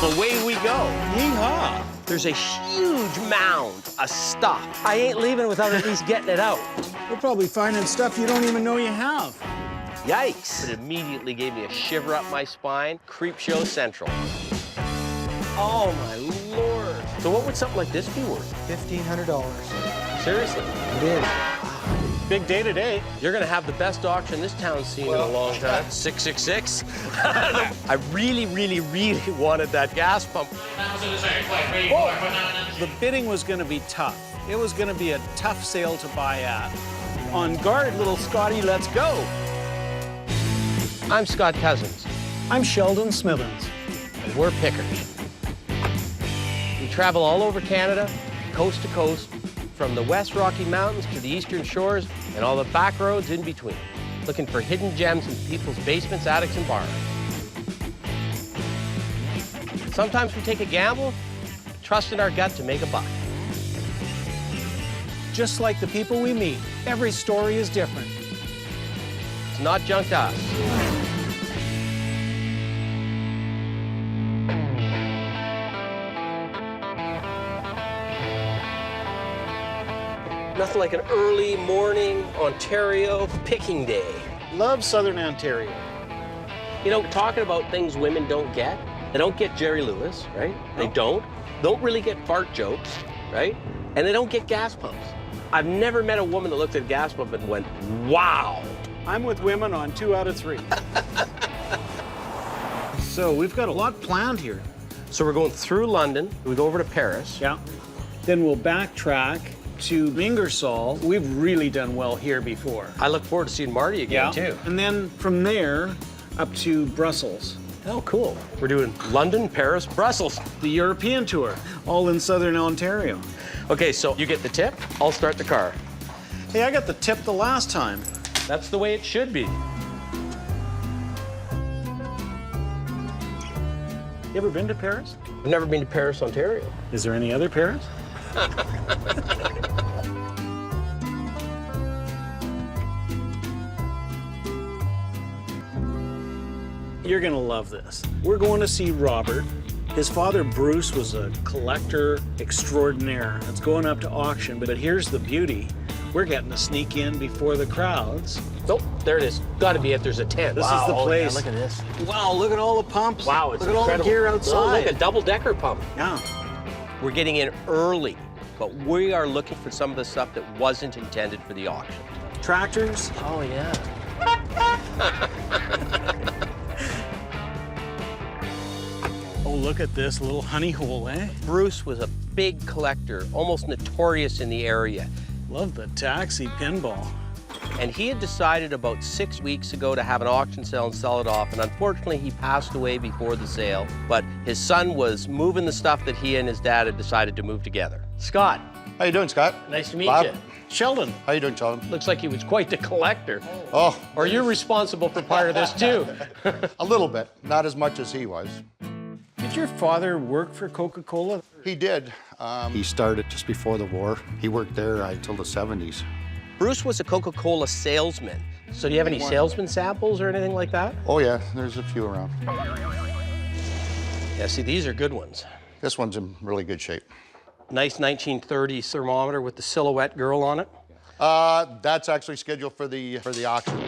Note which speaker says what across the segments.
Speaker 1: Away we go.
Speaker 2: Yeehaw.
Speaker 1: There's a huge mound of stuff. I ain't leaving without at least getting it out.
Speaker 2: We're probably finding stuff you don't even know you have.
Speaker 1: Yikes. It immediately gave me a shiver up my spine. Creep show central. Oh, my Lord. So what would something like this be worth?
Speaker 3: $1,500.
Speaker 1: Seriously?
Speaker 3: It is.
Speaker 2: Big day today.
Speaker 1: You're gonna have the best auction this town's seen in a long time. 666. I really, really, really wanted that gas pump.
Speaker 2: The bidding was going to be tough. It was going to be a tough sale to buy at. On guard, little Scotty, let's go.
Speaker 1: I'm Scott Cousins,
Speaker 2: I'm Sheldon Smithens.
Speaker 1: and we're pickers. We travel all over Canada, coast to coast, from the West Rocky Mountains to the Eastern Shores and all the back roads in between, looking for hidden gems in people's basements, attics, and barns. Sometimes we take a gamble, trust in our gut to make a buck.
Speaker 2: Just like the people we meet, every story is different.
Speaker 1: It's not junk to us. Nothing like an early morning Ontario picking day.
Speaker 2: Love Southern Ontario.
Speaker 1: You know, talking about things women don't get. They don't get Jerry Lewis, right? They don't really get fart jokes, right? And they don't get gas pumps. I've never met a woman that looked at a gas pump and went, wow.
Speaker 2: I'm with women on 2 out of 3. So we've got a lot planned here.
Speaker 1: So we're going through London, we go over to Paris.
Speaker 2: Yeah. Then we'll backtrack to Ingersoll. We've really done well here before.
Speaker 1: I look forward to seeing Marty again, too.
Speaker 2: And then from there up to Brussels.
Speaker 1: Oh, cool. We're doing London, Paris, Brussels.
Speaker 2: The European tour, all in Southern Ontario.
Speaker 1: Okay, so you get the tip, I'll start the car.
Speaker 2: Hey, I got the tip the last time.
Speaker 1: That's the way it should be.
Speaker 2: You ever been to Paris?
Speaker 1: I've never been to Paris, Ontario.
Speaker 2: Is there any other Paris? You're gonna love this. We're going to see Robert. His father, Bruce, was a collector extraordinaire. It's going up to auction, but here's the beauty. We're getting to sneak in before the crowds.
Speaker 1: Nope, there it is. Gotta be it, there's a tent.
Speaker 2: This is the place.
Speaker 1: Yeah, look at this.
Speaker 2: Wow, look at all the pumps.
Speaker 1: Wow, it's
Speaker 2: look
Speaker 1: incredible.
Speaker 2: at all the gear outside.
Speaker 1: Oh, look, a double-decker pump.
Speaker 2: Yeah.
Speaker 1: We're getting in early, but we are looking for some of the stuff that wasn't intended for the auction.
Speaker 2: Tractors.
Speaker 1: Oh, yeah.
Speaker 2: Oh, look at this little honey hole, eh?
Speaker 1: Bruce was a big collector, almost notorious in the area.
Speaker 2: Love the taxi pinball.
Speaker 1: And he had decided about 6 weeks ago to have an auction sale and sell it off, and unfortunately he passed away before the sale, but his son was moving the stuff that he and his dad had decided to move together. Scott.
Speaker 4: How you doing, Scott?
Speaker 1: Nice to meet
Speaker 4: Bob.
Speaker 1: you.
Speaker 2: Sheldon.
Speaker 4: How you doing, Sheldon?
Speaker 1: Looks like he was quite the collector.
Speaker 4: Oh,
Speaker 1: Or you're responsible for part of this too.
Speaker 4: a little bit. Not as much as he was.
Speaker 2: Did your father work for Coca-Cola?
Speaker 4: He did. He started just before the war. He worked there until the 70s.
Speaker 1: Bruce was a Coca-Cola salesman. So do you have any salesman samples or anything like that?
Speaker 4: Oh, yeah, there's a few around.
Speaker 1: Yeah, see, these are good ones.
Speaker 4: This one's in really good shape.
Speaker 1: Nice 1930s thermometer with the silhouette girl on it.
Speaker 4: That's actually scheduled for the auction.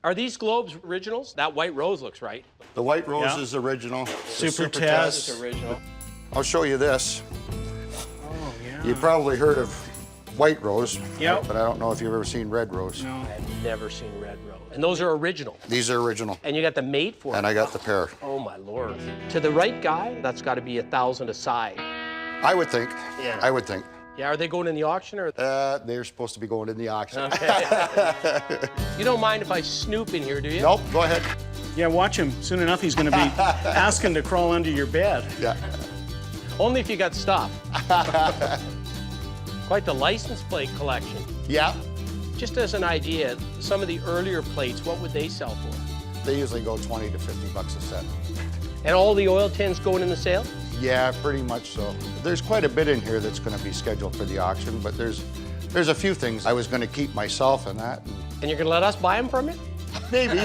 Speaker 1: Are these globes originals? That white rose looks right.
Speaker 4: The white rose
Speaker 2: Yeah.
Speaker 4: is original. The
Speaker 2: Super
Speaker 1: It's
Speaker 2: Test.
Speaker 1: original.
Speaker 4: I'll show you this.
Speaker 2: Oh, yeah.
Speaker 4: You probably heard of white rose,
Speaker 2: Yep.
Speaker 4: but I don't know if you've ever seen red rose.
Speaker 2: No.
Speaker 1: I've never seen red rose. And those are original.
Speaker 4: These are original,
Speaker 1: And you got the mate for
Speaker 4: and
Speaker 1: it.
Speaker 4: I got the pair.
Speaker 1: Oh my Lord. To the right guy, that's got to be 1,000 a side.
Speaker 4: I would think.
Speaker 1: Yeah.
Speaker 4: I would think.
Speaker 1: Yeah, are they going in the auction or?
Speaker 4: They're supposed to be going in the auction.
Speaker 1: Okay. You don't mind if I snoop in here, do you?
Speaker 4: Nope, go ahead.
Speaker 2: Yeah, watch him. Soon enough, he's going to be asking to crawl under your bed.
Speaker 4: Yeah.
Speaker 1: Only if you got stuff. Quite the license plate collection.
Speaker 4: Yeah.
Speaker 1: Just as an idea, some of the earlier plates, what would they sell for?
Speaker 4: They usually go 20 to 50 bucks a set.
Speaker 1: And all the oil tins going in the sale?
Speaker 4: Yeah, pretty much so. There's quite a bit in here that's going to be scheduled for the auction, but there's a few things I was going to keep myself in that.
Speaker 1: And you're gonna let us buy them from you?
Speaker 4: Maybe.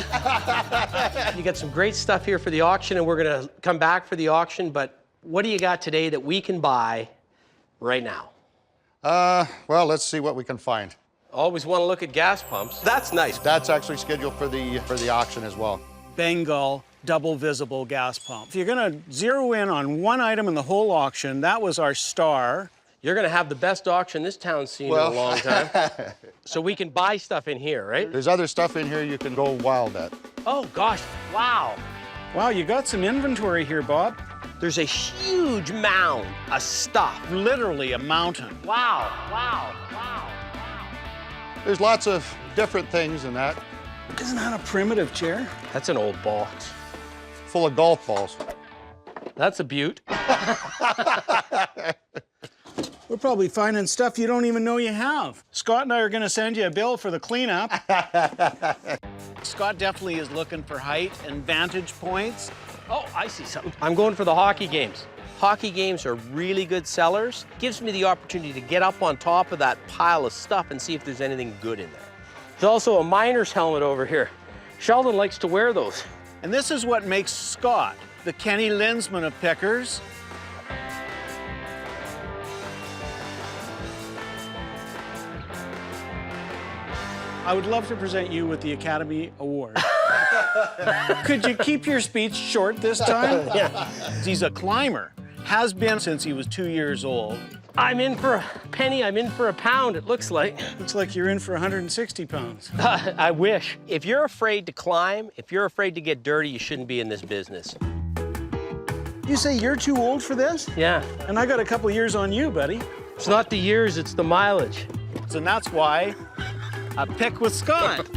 Speaker 1: You got some great stuff here for the auction, and we're gonna come back for the auction, but what do you got today that we can buy right now?
Speaker 4: Well, let's see what we can find.
Speaker 1: Always want to look at gas pumps. That's nice.
Speaker 4: That's actually scheduled for the auction as well.
Speaker 2: Bengal double visible gas pump. If you're gonna zero in on one item in the whole auction, that was our star.
Speaker 1: You're gonna have the best auction this town's seen in a long time. So we can buy stuff in here, right?
Speaker 4: There's other stuff in here you can go wild at.
Speaker 1: Oh gosh, wow.
Speaker 2: Wow, you got some inventory here, Bob.
Speaker 1: There's a huge mound of stuff.
Speaker 2: Literally a mountain.
Speaker 1: Wow, wow, wow.
Speaker 4: There's lots of different things in that.
Speaker 2: Isn't that a primitive chair?
Speaker 1: That's an old box.
Speaker 4: Full of golf balls.
Speaker 1: That's a beaut.
Speaker 2: We're probably finding stuff you don't even know you have. Scott and I are gonna send you a bill for the cleanup. Scott definitely is looking for height and vantage points.
Speaker 1: Oh, I see something. I'm going for the hockey games. Hockey games are really good sellers. Gives me the opportunity to get up on top of that pile of stuff and see if there's anything good in there. There's also a miner's helmet over here. Sheldon likes to wear those.
Speaker 2: And this is what makes Scott the Kenny Linsman of pickers. I would love to present you with the Academy Award. Could you keep your speech short this time?
Speaker 1: Yeah.
Speaker 2: He's a climber, has been since he was 2 years old.
Speaker 1: I'm in for a penny, I'm in for a pound, it looks like.
Speaker 2: Looks like you're in for 160 pounds.
Speaker 1: I wish. If you're afraid to climb, if you're afraid to get dirty, you shouldn't be in this business.
Speaker 2: You say you're too old for this?
Speaker 1: Yeah.
Speaker 2: And I got a couple years on you, buddy.
Speaker 1: It's not the years, it's the mileage.
Speaker 2: So that's why I pick with Scott.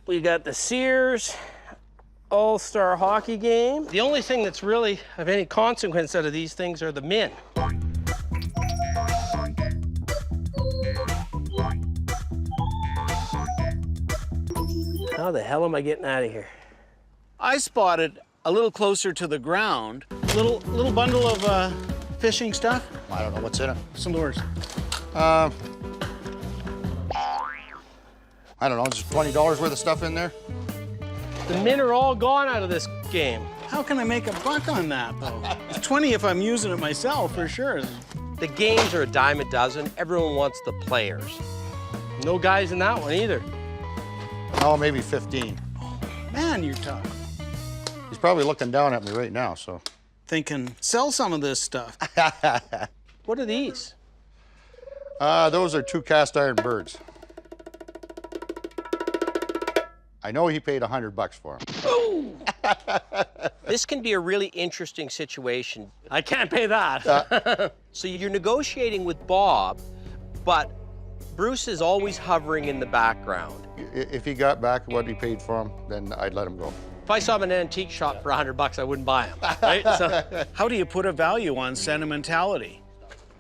Speaker 1: We got the Sears All-Star Hockey Game. The only thing that's really of any consequence out of these things are the men. How the hell am I getting out of here?
Speaker 2: I spotted a little closer to the ground, little bundle of fishing stuff.
Speaker 4: I don't know what's in it.
Speaker 2: Some lures.
Speaker 4: I don't know, just $20 worth of stuff in there.
Speaker 1: The men are all gone out of this game.
Speaker 2: How can I make a buck on that, though? It's 20 if I'm using it myself, for sure.
Speaker 1: The games are a dime a dozen. Everyone wants the players. No guys in that one either.
Speaker 4: Oh, maybe 15.
Speaker 2: Man, you're tough.
Speaker 4: He's probably looking down at me right now, so.
Speaker 2: Thinking, sell some of this stuff.
Speaker 1: What are these?
Speaker 4: Those are 2 cast iron birds. I know he paid $100 for them.
Speaker 1: This can be a really interesting situation. I can't pay that. So you're negotiating with Bob, but Bruce is always hovering in the background.
Speaker 4: If he got back what he paid for them, then I'd let him go.
Speaker 1: If I saw him in an antique shop for $100, I wouldn't buy him, right? So,
Speaker 2: How do you put a value on sentimentality?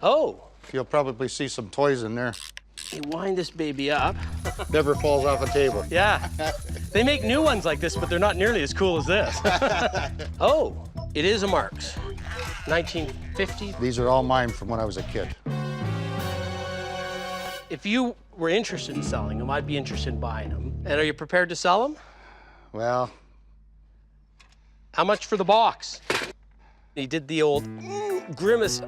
Speaker 1: oh,
Speaker 4: You'll probably see some toys in there.
Speaker 1: you wind this baby up.
Speaker 4: Never falls off a table.
Speaker 1: Yeah. They make new ones like this, but they're not nearly as cool as this. Oh, it is a Marks. 1950.
Speaker 4: These are all mine from when I was a kid.
Speaker 1: If you were interested in selling them, I'd be interested in buying them. And are you prepared to sell them?
Speaker 4: Well,
Speaker 1: How much for the box? He did the old grimace,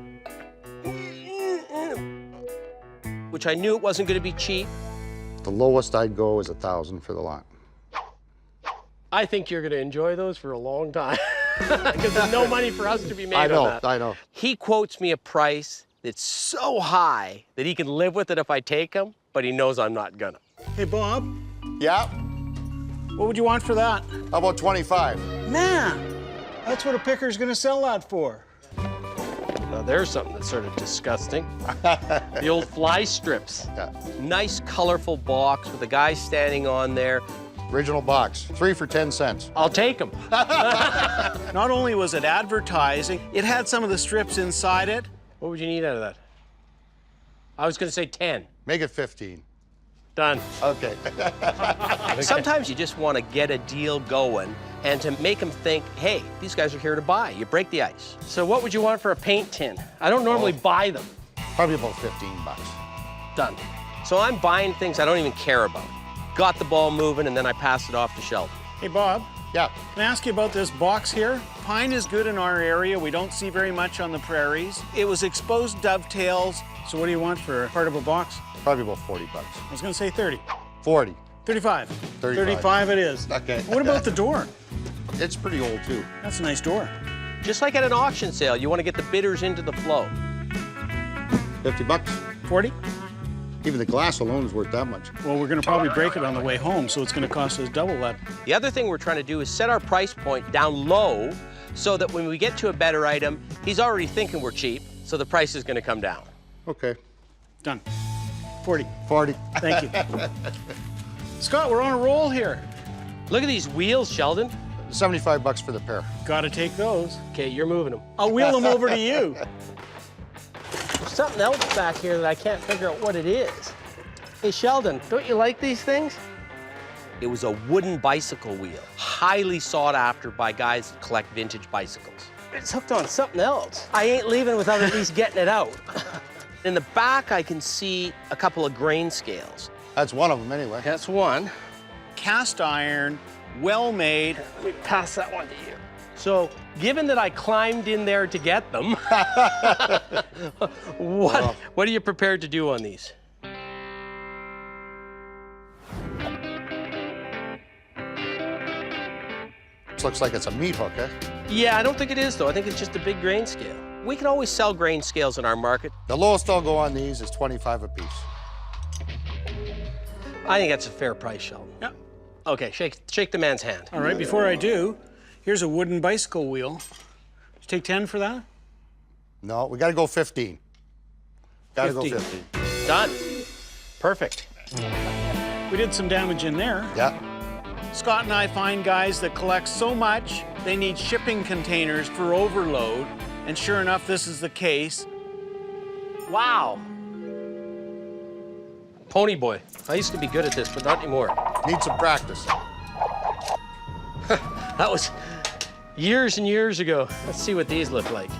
Speaker 1: which I knew it wasn't going to be cheap.
Speaker 4: the lowest I'd go is 1,000 for the lot.
Speaker 1: I think you're going to enjoy those for a long time because there's no money for us to be made on that.
Speaker 4: I know.
Speaker 1: He quotes me a price that's so high that he can live with it if I take him, but he knows I'm not gonna.
Speaker 2: Hey, Bob,
Speaker 4: Yeah,
Speaker 2: what would you want for that?
Speaker 4: how about 25?
Speaker 2: Man, that's what a picker's gonna sell that for.
Speaker 1: Now there's something that's sort of disgusting. The old fly strips.
Speaker 4: Yeah.
Speaker 1: Nice, colorful box with a guy standing on there.
Speaker 4: Original box, 3 for 10 cents.
Speaker 1: I'll take them.
Speaker 2: Not only was it advertising, it had some of the strips inside it.
Speaker 1: What would you need out of that? I was gonna say 10.
Speaker 4: Make it 15.
Speaker 1: Done.
Speaker 4: Okay.
Speaker 1: Sometimes you just want to get a deal going and to make them think, hey, these guys are here to buy. You break the ice. So what would you want for a paint tin? I don't normally buy them.
Speaker 4: Probably about 15 bucks.
Speaker 1: Done. So I'm buying things I don't even care about. got the ball moving, and then I passed it off to Sheldon.
Speaker 2: Hey, Bob,
Speaker 4: Yeah,
Speaker 2: can I ask you about this box here? Pine is good in our area. We don't see very much on the prairies. It was exposed dovetails. So what do you want for part of a box?
Speaker 4: probably about 40 bucks.
Speaker 2: I was gonna say 30.
Speaker 4: 40.
Speaker 2: 35.
Speaker 4: 35.
Speaker 2: 35 it is.
Speaker 4: Okay.
Speaker 2: What about the door?
Speaker 4: It's pretty old too.
Speaker 2: That's a nice door.
Speaker 1: Just like at an auction sale, you want to get the bidders into the flow.
Speaker 4: 50 bucks.
Speaker 2: 40?
Speaker 4: Even the glass alone is worth that much.
Speaker 2: Well, we're gonna probably break it on the way home, so it's gonna cost us double that.
Speaker 1: The other thing we're trying to do is set our price point down low so that when we get to a better item, he's already thinking we're cheap, so the price is going to come down.
Speaker 4: Okay.
Speaker 2: Done. 40.
Speaker 4: 40.
Speaker 2: Thank you. Scott, we're on a roll here.
Speaker 1: Look at these wheels, Sheldon.
Speaker 4: 75 bucks for the pair.
Speaker 2: Gotta take those.
Speaker 1: Okay, you're moving them.
Speaker 2: I'll wheel them over to you.
Speaker 1: There's something else back here that I can't figure out what it is. Hey, Sheldon, don't you like these things? It was a wooden bicycle wheel, highly sought after by guys that collect vintage bicycles. It's hooked on something else. I ain't leaving without at least getting it out. In the back, I can see a couple of grain scales.
Speaker 4: That's one of them anyway.
Speaker 1: That's one.
Speaker 2: Cast iron, well made.
Speaker 1: Let me pass that one to you. So, given that I climbed in there to get them, what are you prepared to do on these?
Speaker 4: This looks like it's a meat hook, eh?
Speaker 1: Yeah, I don't think it is, though. I think it's just a big grain scale. We can always sell grain scales in our market.
Speaker 4: The lowest I'll go on these is 25 a piece.
Speaker 1: I think that's a fair price, Sheldon.
Speaker 2: Yeah.
Speaker 1: Okay, shake the man's hand.
Speaker 2: All right, before I do, here's a wooden bicycle wheel. Did you take 10 for that?
Speaker 4: No, we gotta go 15. Gotta
Speaker 1: 15.
Speaker 4: go 15.
Speaker 1: Done. Perfect.
Speaker 2: We did some damage in there.
Speaker 4: Yeah.
Speaker 2: Scott and I find guys that collect so much, they need shipping containers for overload. And sure enough, this is the case.
Speaker 1: Wow. Pony boy. I used to be good at this, but not anymore.
Speaker 4: Need some practice.
Speaker 1: That was years and years ago. Let's see what these look like.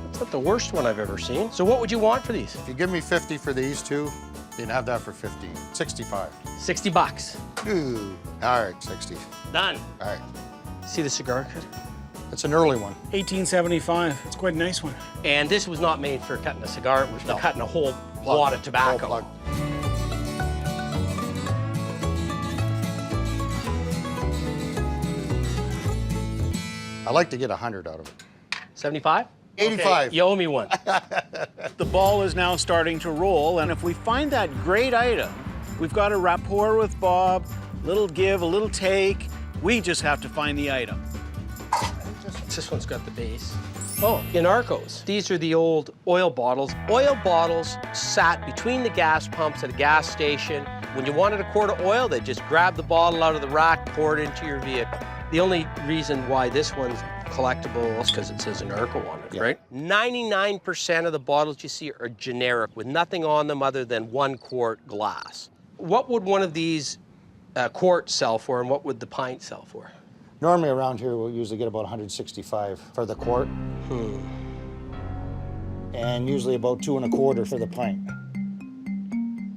Speaker 1: It's not the worst one I've ever seen. So what would you want for these?
Speaker 4: If you give me 50 for these two, you can have that for 15. 65.
Speaker 1: 60 bucks.
Speaker 4: Ooh. All right, 60.
Speaker 1: Done.
Speaker 4: All right.
Speaker 1: See the cigar cutter?
Speaker 4: It's an early one.
Speaker 2: 1875. It's quite a nice one.
Speaker 1: And this was not made for cutting a cigar, it was for
Speaker 4: No.
Speaker 1: cutting a whole
Speaker 4: Plug.
Speaker 1: wad of tobacco.
Speaker 4: Whole plug. I like to get 100 out of it.
Speaker 1: 75?
Speaker 4: 85.
Speaker 1: Okay, you owe me one.
Speaker 2: The ball is now starting to roll, and if we find that great item, we've got a rapport with Bob, little give, a little take. We just have to find the item.
Speaker 1: This one's got the base. Oh, in Arcos, these are the old oil bottles. Oil bottles sat between the gas pumps at a gas station. When you wanted a quart of oil, they just grabbed the bottle out of the rack, pour it into your vehicle. The only reason why this one's collectible is because it says an Arco on it,
Speaker 4: Yeah.
Speaker 1: right? 99% of the bottles you see are generic with nothing on them other than 1 quart glass. What would one of these quarts sell for, and what would the pint sell for?
Speaker 4: Normally around here, we'll usually get about 165 for the quart. And usually about 2 1/4 for the pint.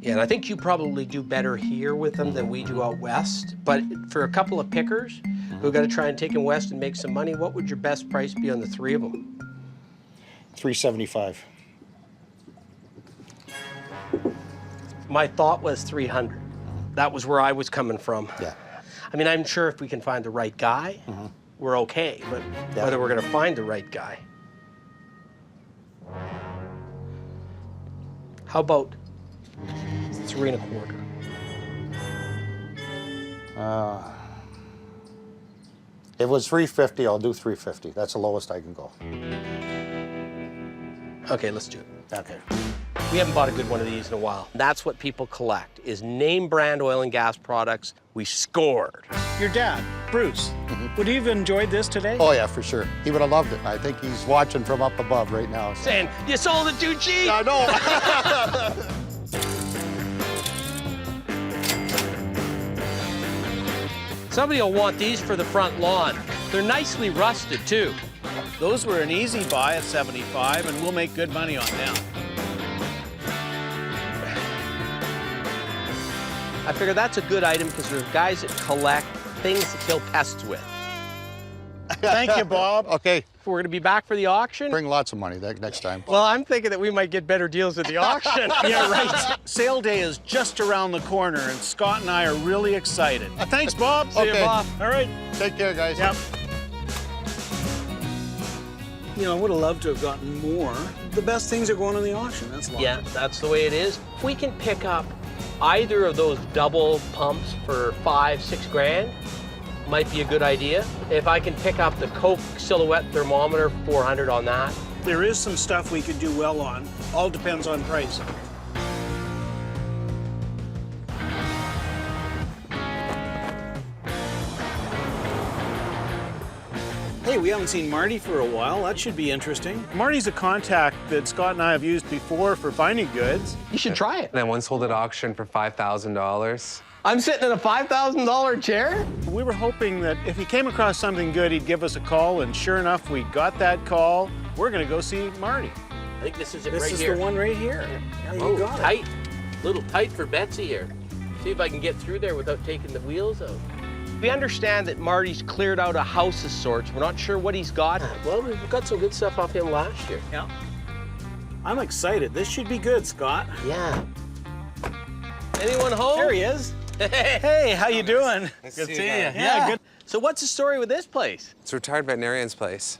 Speaker 1: Yeah, and I think you probably do better here with them than we do out west. But for a couple of pickers who got to try and take them west and make some money, what would your best price be on the 3 of them?
Speaker 4: 375.
Speaker 1: My thought was 300. That was where I was coming from.
Speaker 4: Yeah.
Speaker 1: I mean, I'm sure if we can find the right guy, we're okay. But
Speaker 4: Yeah.
Speaker 1: whether we're going to find the right guy. How about 3 1/4?
Speaker 4: If it was 350, I'll do 350. That's the lowest I can go.
Speaker 1: Okay, let's do it.
Speaker 4: Okay.
Speaker 1: We haven't bought a good one of these in a while. That's what people collect, is name brand oil and gas products. We scored.
Speaker 2: Your dad, Bruce, would he have enjoyed this today?
Speaker 4: Oh yeah, for sure. He would have loved it. I think he's watching from up above right now. So.
Speaker 1: Saying, you sold it too cheap.
Speaker 4: I know.
Speaker 1: Somebody will want these for the front lawn. They're nicely rusted, too.
Speaker 2: Those were an easy buy at 75, and we'll make good money on them.
Speaker 1: I figure that's a good item because there's guys that collect things to kill pests with.
Speaker 2: Thank you, Bob.
Speaker 4: Okay,
Speaker 1: If we're gonna be back for the auction,
Speaker 4: bring lots of money next time.
Speaker 1: well, I'm thinking that we might get better deals at the auction.
Speaker 2: Yeah, right. Sale day is just around the corner, and Scott and I are really excited. Thanks, Bob.
Speaker 1: See you, Bob.
Speaker 2: All right.
Speaker 4: Take care, guys.
Speaker 2: Yep. You know, I would have loved to have gotten more. The best things are going on the auction. That's a lot.
Speaker 1: Yeah, that's the way it is. If we can pick up either of those double pumps for 5-6 grand, might be a good idea. If I can pick up the Coke silhouette thermometer, 400 on that.
Speaker 2: There is some stuff we could do well on. All depends on price. Hey, we haven't seen Marty for a while. That should be interesting. Marty's a contact that Scott and I have used before for finding goods.
Speaker 1: You should try it.
Speaker 5: And I once sold at auction for $5,000.
Speaker 1: I'm sitting in a $5,000 chair?
Speaker 2: We were hoping that if he came across something good, he'd give us a call, and sure enough, we got that call. We're gonna go see Marty.
Speaker 1: I think this is it
Speaker 2: This
Speaker 1: right
Speaker 2: is
Speaker 1: here.
Speaker 2: the one right here. Yeah,
Speaker 1: Oh,
Speaker 2: you got it.
Speaker 1: tight. Little tight for Betsy here. See if I can get through there without taking the wheels out. We understand that Marty's cleared out a house of sorts. We're not sure what he's got. Well, we've got some good stuff off him last year.
Speaker 2: Yeah. I'm excited. This should be good, Scott.
Speaker 1: Yeah. Anyone home?
Speaker 2: There he is.
Speaker 1: Hey.
Speaker 2: Hey, how you doing?
Speaker 5: Good to see you.
Speaker 2: Yeah, good.
Speaker 1: So what's the story with this place?
Speaker 5: It's a retired veterinarian's place.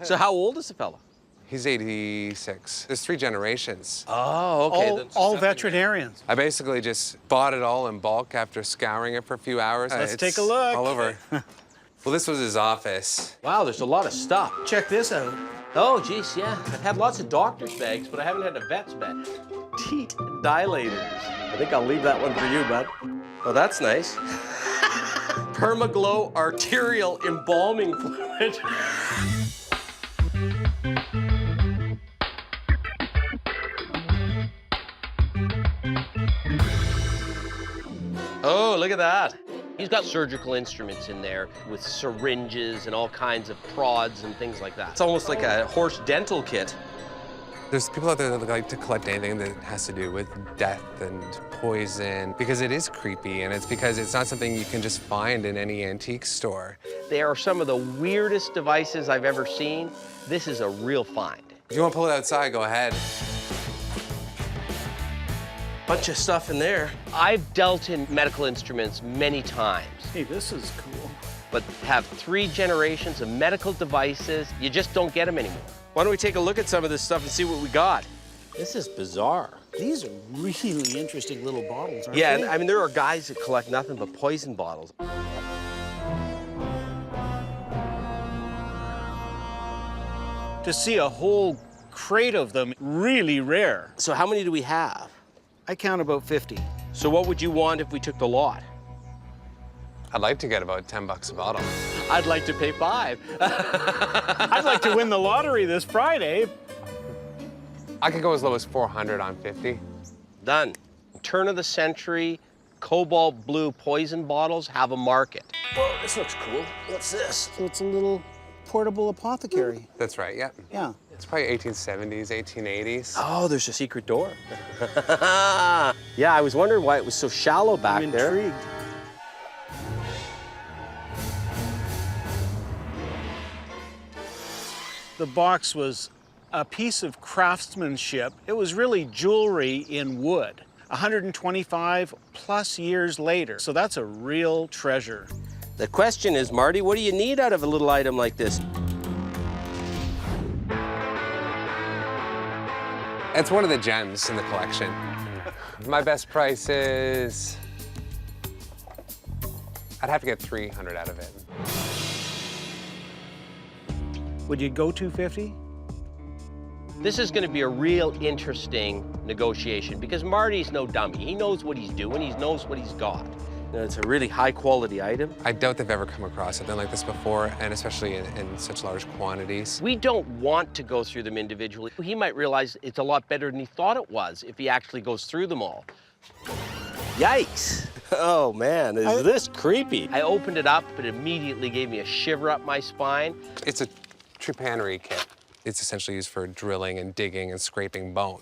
Speaker 1: So how old is the fella?
Speaker 5: He's 86. There's 3 generations.
Speaker 1: Oh, okay.
Speaker 2: All veterinarians.
Speaker 5: I basically just bought it all in bulk after scouring it for a few hours.
Speaker 2: Let's
Speaker 5: It's
Speaker 2: take a look.
Speaker 5: all over. Well, this was his office.
Speaker 1: Wow, there's a lot of stuff.
Speaker 2: Check this out.
Speaker 1: Oh, geez, yeah. I've had lots of doctor's bags, but I haven't had a vet's bag. Teat dilators. I think I'll leave that one for you, bud. Oh, that's nice. Permaglow arterial embalming fluid. Oh, look at that. He's got surgical instruments in there with syringes and all kinds of prods and things like that. It's almost like a horse dental kit.
Speaker 5: There's people out there that like to collect anything that has to do with death and poison because it is creepy, and it's because it's not something you can just find in any antique store.
Speaker 1: They are some of the weirdest devices I've ever seen. This is a real find.
Speaker 5: If you want to pull it outside, go ahead.
Speaker 1: Bunch of stuff in there. I've dealt in medical instruments many times,
Speaker 2: Hey, this is cool.
Speaker 1: but have 3 generations of medical devices, you just don't get them anymore. Why don't we take a look at some of this stuff and see what we got? This is bizarre.
Speaker 2: These are really interesting little bottles, aren't
Speaker 1: Yeah,
Speaker 2: they?
Speaker 1: and I mean, there are guys that collect nothing but poison bottles.
Speaker 2: To see a whole crate of them, really rare.
Speaker 1: So how many do we have?
Speaker 2: I count about 50.
Speaker 1: So what would you want if we took the lot?
Speaker 5: I'd like to get about $10 a bottle.
Speaker 1: I'd like to pay 5.
Speaker 2: I'd like to win the lottery this Friday.
Speaker 5: I could go as low as 400 on 50.
Speaker 1: Done. Turn of the century, cobalt blue poison bottles have a market. Whoa, this looks cool. What's this?
Speaker 2: So it's a little portable apothecary.
Speaker 5: That's right, yeah.
Speaker 2: Yeah.
Speaker 5: It's probably 1870s, 1880s.
Speaker 1: Oh, there's a secret door. Yeah, I was wondering why it was so shallow back
Speaker 2: I'm
Speaker 1: there.
Speaker 2: intrigued. The box was a piece of craftsmanship. It was really jewelry in wood. 125 plus years later. So that's a real treasure.
Speaker 1: The question is, Marty, what do you need out of a little item like this?
Speaker 5: It's one of the gems in the collection. My best price is... I'd have to get 300 out of it.
Speaker 2: Would you go 250?
Speaker 1: This is going to be a real interesting negotiation because Marty's no dummy. He knows what he's doing. He knows what he's got. You know, it's a really high-quality item.
Speaker 5: I doubt they've ever come across something like this before, and especially in such large quantities.
Speaker 1: We don't want to go through them individually. He might realize it's a lot better than he thought it was if he actually goes through them all. Yikes. Oh, man, is this creepy? I opened it up, but it immediately gave me a shiver up my spine.
Speaker 5: It's a trepannery kit. It's essentially used for drilling and digging and scraping bone.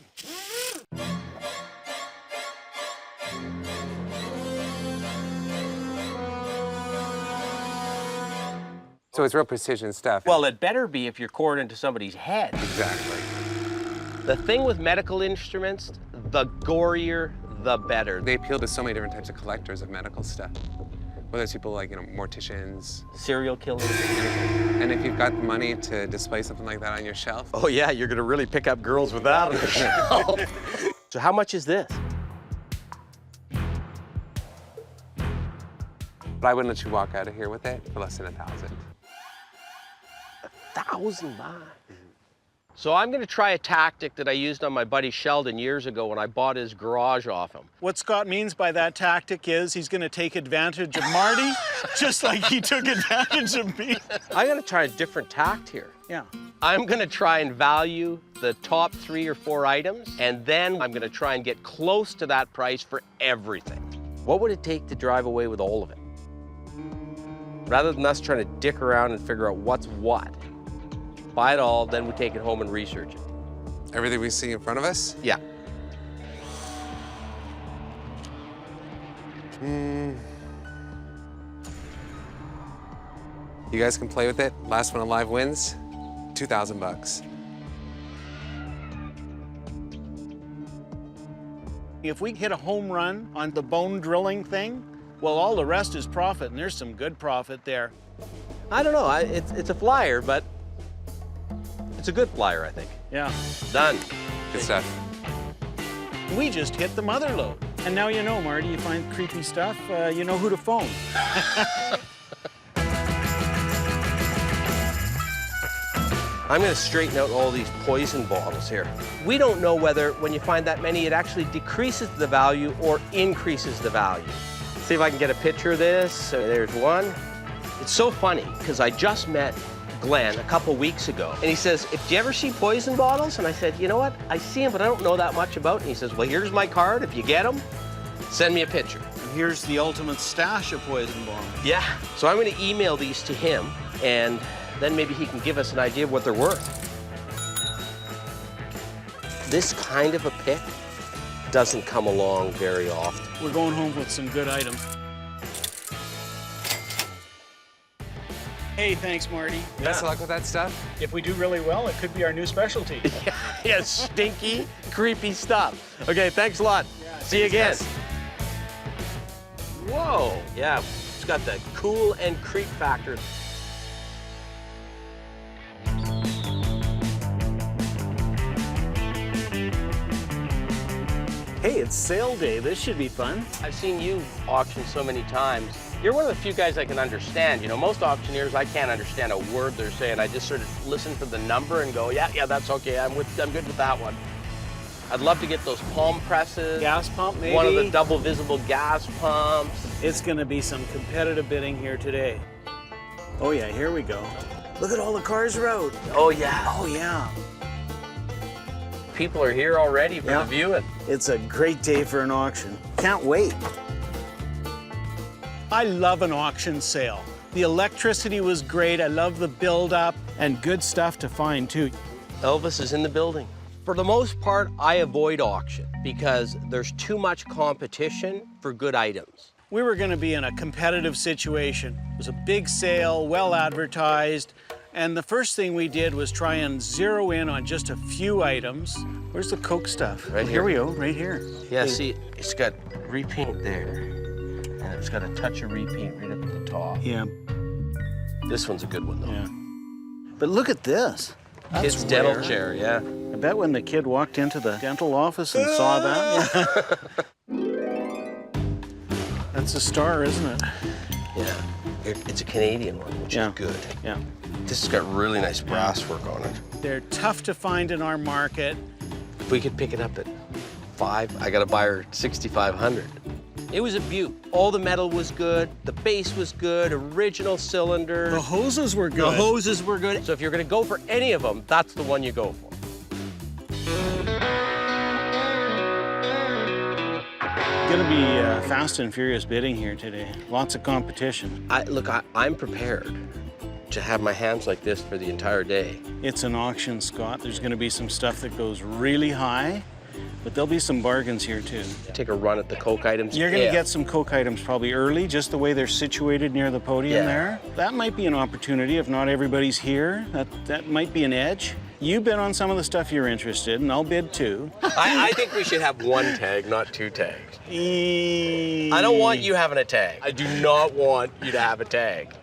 Speaker 5: So it's real precision stuff.
Speaker 1: Well, it better be if you're cored into somebody's head.
Speaker 5: Exactly.
Speaker 1: The thing with medical instruments, the gorier, the better.
Speaker 5: They appeal to so many different types of collectors of medical stuff. Whether it's people like, you know, morticians.
Speaker 1: Serial killers.
Speaker 5: And if you've got the money to display something like that on your shelf.
Speaker 1: Oh yeah, you're gonna really pick up girls with that on the shelf. So how much is this?
Speaker 5: But I wouldn't let you walk out of here with it for less than $1,000.
Speaker 1: $1,000. So I'm gonna try a tactic that I used on my buddy Sheldon years ago when I bought his garage off him.
Speaker 2: What Scott means by that tactic is he's going to take advantage of Marty, just like he took advantage of me.
Speaker 1: I'm gonna try a different tact here.
Speaker 2: Yeah.
Speaker 1: I'm gonna try and value the top 3 or 4 items, and then I'm gonna try and get close to that price for everything. What would it take to drive away with all of it? Rather than us trying to dick around and figure out what's what. Buy it all, then we take it home and research it.
Speaker 5: Everything we see in front of us?
Speaker 1: Yeah.
Speaker 5: You guys can play with it. Last one alive wins. $2,000.
Speaker 2: If we hit a home run on the bone drilling thing, well, all the rest is profit, and there's some good profit there.
Speaker 1: I don't know, it's a flyer, but it's a good flyer, I think.
Speaker 2: Yeah.
Speaker 1: Done.
Speaker 5: Good stuff.
Speaker 2: We just hit the mother load. And now you know, Marty, you find creepy stuff, you know who to phone.
Speaker 1: I'm gonna straighten out all these poison bottles here. We don't know whether, when you find that many, it actually decreases the value or increases the value. See if I can get a picture of this. So there's one. It's so funny, because I just met Glenn a couple weeks ago, and he says, "Do you ever see poison bottles?" And I said, "You know what? I see them, but I don't know that much about them." And he says, "Well, here's my card. If you get them, send me a picture."
Speaker 2: Here's the ultimate stash of poison bombs.
Speaker 1: Yeah. So I'm gonna email these to him, and then maybe he can give us an idea of what they're worth. This kind of a pick doesn't come along very often.
Speaker 2: We're going home with some good items. Hey, thanks, Marty.
Speaker 5: Best of luck with that stuff.
Speaker 2: If we do really well, it could be our new specialty.
Speaker 1: Yeah, stinky, creepy stuff. Okay, thanks a lot. See you again.
Speaker 5: guys.
Speaker 1: Whoa, yeah, it's got the cool and creep factor.
Speaker 2: Hey, it's sale day. This should be fun.
Speaker 1: I've seen you auction so many times. You're one of the few guys I can understand. You know, most auctioneers, I can't understand a word they're saying. I just sort of listen for the number and go, yeah, that's okay. I'm good with that one. I'd love to get those palm presses.
Speaker 2: Gas pump, maybe?
Speaker 1: One of the double visible gas pumps.
Speaker 2: It's gonna be some competitive bidding here today. Oh yeah, here we go. Look at all the cars out.
Speaker 1: Oh, yeah.
Speaker 2: Oh yeah.
Speaker 1: People are here already for the viewing.
Speaker 2: It's a great day for an auction. Can't wait. I love an auction sale. The electricity was great. I love the build-up and good stuff to find too.
Speaker 1: Elvis is in the building. For the most part, I avoid auction because there's too much competition for good items.
Speaker 2: We were gonna be in a competitive situation. It was a big sale, well advertised, and the first thing we did was try and zero in on just a few items. Where's the Coke stuff?
Speaker 1: Right
Speaker 2: Here
Speaker 1: here.
Speaker 2: we go, right here.
Speaker 1: Yeah, see, it's got repaint there, and it's got a touch of repaint right up at the top.
Speaker 2: Yeah,
Speaker 1: This one's a good one, though.
Speaker 2: yeah. But look at this. That's
Speaker 1: Kid's dental
Speaker 2: rare.
Speaker 1: chair, yeah.
Speaker 2: I bet when the kid walked into the dental office and saw that. That's a star, isn't it?
Speaker 1: Yeah. It's a Canadian one, which
Speaker 2: Yeah.
Speaker 1: is good.
Speaker 2: Yeah.
Speaker 1: This has got really nice brass work on it.
Speaker 2: They're tough to find in our market.
Speaker 1: If we could pick it up at 5, I gotta buy her 6,500. It was a beaut. All the metal was good, the base was good, original cylinder.
Speaker 2: The hoses were good.
Speaker 1: The hoses were good. So if you're gonna go for any of them, that's the one you go for.
Speaker 2: Gonna be fast and furious bidding here today. Lots of competition.
Speaker 1: I'm prepared to have my hands like this for the entire day.
Speaker 2: It's an auction, Scott. There's gonna be some stuff that goes really high, But there'll be some bargains here too.
Speaker 1: Take a run at the Coke items.
Speaker 2: You're gonna get some Coke items probably early, just the way they're situated near the podium there. That might be an opportunity if not everybody's here. That might be an edge. You bid on some of the stuff you're interested in, I'll bid too.
Speaker 1: I think we should have one tag, not two tags. I don't want you having a tag. I do not want you to have a tag.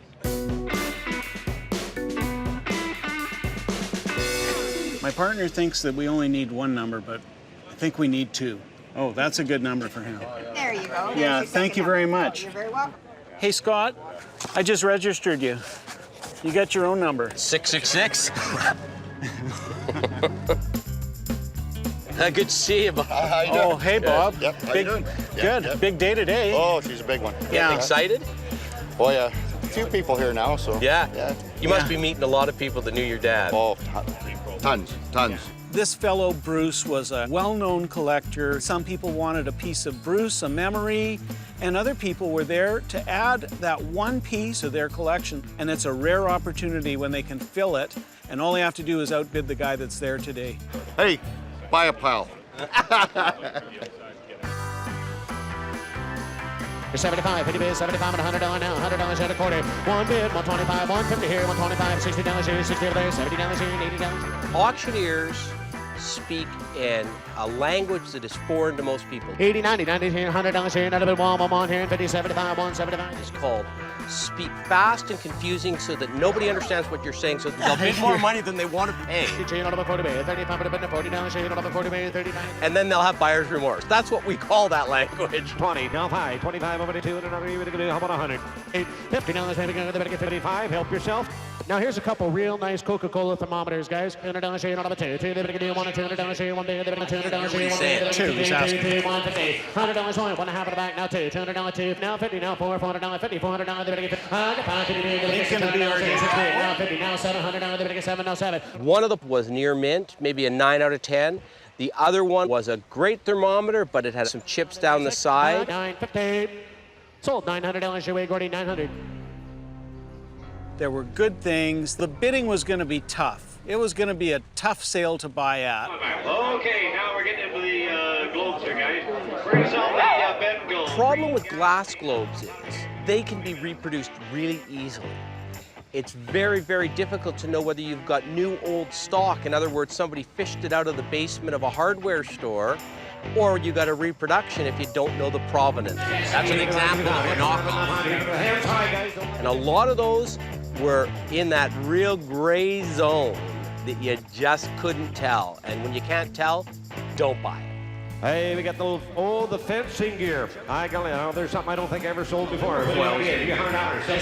Speaker 2: My partner thinks that we only need one number, but I think we need two. Oh, that's a good number for him.
Speaker 6: There you go.
Speaker 2: Yeah, thank you very much.
Speaker 6: You're very welcome.
Speaker 2: Hey, Scott, I just registered you. You got your own number.
Speaker 1: 666. Good to see you, Bob.
Speaker 4: How you doing?
Speaker 2: Oh, hey, Bob.
Speaker 4: Yep. How you
Speaker 2: Big,
Speaker 4: doing?
Speaker 2: good.
Speaker 4: Yep.
Speaker 2: Big day today.
Speaker 4: Oh, she's a big one.
Speaker 1: Yeah. Excited?
Speaker 4: Oh, yeah. A few people here now, so.
Speaker 1: Yeah.
Speaker 4: Yeah.
Speaker 1: You must be meeting a lot of people that knew your dad.
Speaker 4: Oh, tons.
Speaker 2: This fellow, Bruce, was a well-known collector. Some people wanted a piece of Bruce, a memory, and other people were there to add that one piece of their collection. And it's a rare opportunity when they can fill it, and all they have to do is outbid the guy that's there today.
Speaker 4: Hey, buy a pal.
Speaker 3: You're 75, 50 bids, 75 and $100 now, $100 at a quarter. One bid, 125, 150 here, 125, $60 here, $60 there, $70 here, and $80.
Speaker 1: Auctioneers speak in a language that is foreign to most people.
Speaker 3: 80, 90, 90 here, $100 here, another bid, one here, 50, 75, 175.
Speaker 1: It's called speak fast and confusing so that nobody understands what you're saying, so they'll bid more money than they want to pay. And then they'll have buyer's remorse. That's what we call that language.
Speaker 3: 20, now 5, 25 over to 2, and another, how about 100? $50, maybe going to get 55, help yourself. Now here's a couple real nice Coca-Cola thermometers, guys. $200 here, another $2. $1 and $200 here, one bid, $200 here, one bid,
Speaker 2: Two, he's asking.
Speaker 3: $150, $100 one half of the back, now $2, $200 2, now 50, now 4, $400, 50, $400,
Speaker 2: He's gonna be our guy.
Speaker 3: now 50, now $700, 7, now 7.
Speaker 1: One of them was near mint, maybe a 9 out of 10. The other one was a great thermometer, but it had some chips down the side.
Speaker 3: $950. Sold $900 your way, Gordy, $900.
Speaker 2: There were good things. The bidding was going to be tough. It was going to be a tough sale to buy at.
Speaker 7: Okay, now we're getting into the globes here, guys. Bring us all the bent globes.
Speaker 1: The problem with glass globes is they can be reproduced really easily. It's very, very difficult to know whether you've got new old stock. In other words, somebody fished it out of the basement of a hardware store, or you got a reproduction if you don't know the provenance. That's an example of a knockoff. And a lot of those were in that real gray zone that you just couldn't tell. And when you can't tell, don't buy it.
Speaker 8: Hey, we got the fencing gear. I golly, there's something I don't think I ever sold before. Well, yeah, $100.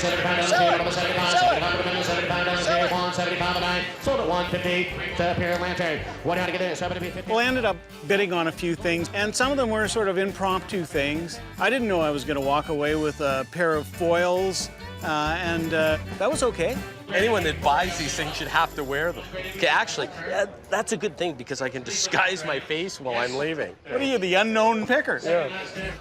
Speaker 3: Sold at 150. Set up here in Lantern. What how to get in? 70, 50.
Speaker 2: Well, I ended up bidding on a few things, and some of them were sort of impromptu things. I didn't know I was going to walk away with a pair of foils, and that was okay.
Speaker 1: Anyone that buys these things should have to wear them. Okay, actually, that's a good thing because I can disguise my face while I'm leaving.
Speaker 2: What are you, the unknown picker?
Speaker 1: Yeah.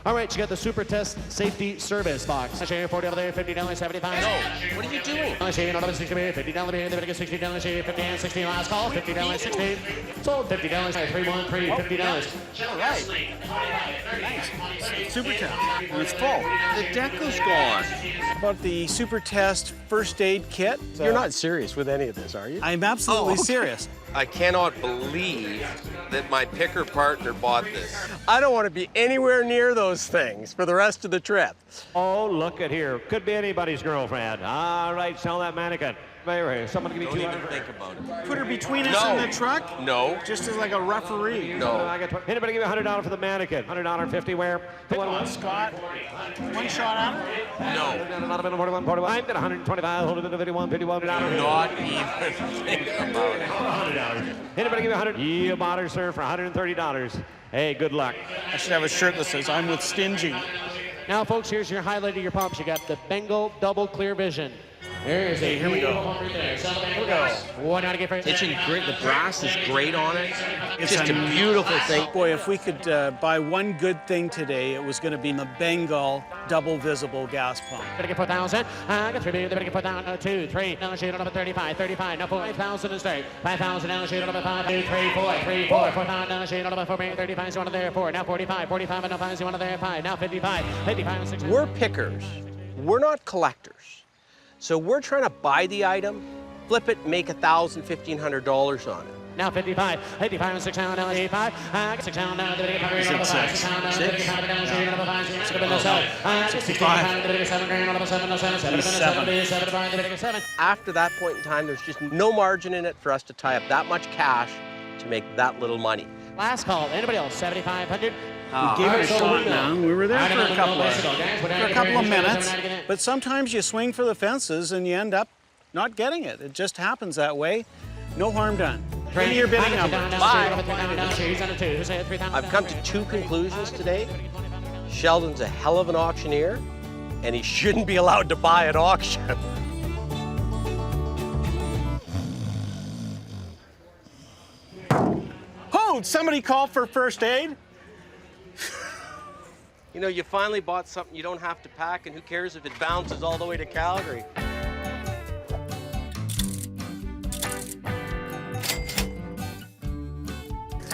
Speaker 3: All right, you got the Super Test Safety Service box. $40 there, $50, 75.
Speaker 1: No, what are you doing?
Speaker 3: $60 here, $50 here, $60 here, 50 and 60 last call, $50, 60. Sold $50, 313, $50.
Speaker 1: All right.
Speaker 2: Super Test, and it's full.
Speaker 1: The deco's gone.
Speaker 2: About the Super Test first aid kit.
Speaker 1: You're not serious with any of this, are you?
Speaker 2: I'm absolutely serious.
Speaker 5: I cannot believe that my picker partner bought this.
Speaker 1: I don't want to be anywhere near those things for the rest of the trip.
Speaker 8: Oh, look at here. Could be anybody's girlfriend. All right, sell that mannequin. Right, someone give me
Speaker 5: Don't even
Speaker 8: 200.
Speaker 5: think about it.
Speaker 2: Put her between us
Speaker 5: No.
Speaker 2: and the truck?
Speaker 5: No.
Speaker 2: Just as like a referee.
Speaker 5: No.
Speaker 8: I got anybody give me $100 for the mannequin? $100, 50 where?
Speaker 2: Come on, Scott. One shot at her?
Speaker 5: No.
Speaker 8: I'm at 125, hold it to 51, $51.
Speaker 5: Not even think about it.
Speaker 8: Anybody give me 100? You bought her, sir, for $130. Hey, good luck.
Speaker 2: I should have a shirt that says, I'm with Stingy.
Speaker 3: Now, folks, here's your highlight of your pumps. You got the Bengal Double Clear Vision. There's a
Speaker 2: Here we go.
Speaker 3: Here we go. One out of first.
Speaker 1: It's in great. The brass is great on it.
Speaker 2: It's
Speaker 1: Just a beautiful thing.
Speaker 2: Boy, if we could buy one good thing today, it was going to be the Bengal double visible gas pump.
Speaker 3: Better get 4,000. Get 3 million. Better get 4,000. 2, 3. Now shade number 35. 35. Now 5,000 is straight. 5,000. Now shade number 5. 2, 3, 4. 3, 4. 4,000. Now shade number 4. 35. So one there. 4. Now 45. 45. And now 5. So one there. 5. Now 55. 55 and 6.
Speaker 1: We're pickers. We're not collectors. So we're trying to buy the item, flip it, make $1,000, $1,500 on it.
Speaker 3: Now 55, 55 and 6 down, now 85, 6 down, now the number 5, 6 down, now 65 down, number 5, 65, 7.
Speaker 1: After that point in time, there's just no margin in it for us to tie up that much cash to make that little money.
Speaker 3: Last call, anybody else, 7,500?
Speaker 2: We gave it a shot now. We were there for a couple of minutes. But sometimes you swing for the fences and you end up not getting it. It just happens that way. No harm done. Give me your bidding number.
Speaker 1: I've come to 2 conclusions today. Sheldon's a hell of an auctioneer, and he shouldn't be allowed to buy at auction.
Speaker 2: Oh, somebody call for first aid?
Speaker 1: You know, you finally bought something you don't have to pack, and who cares if it bounces all the way to Calgary?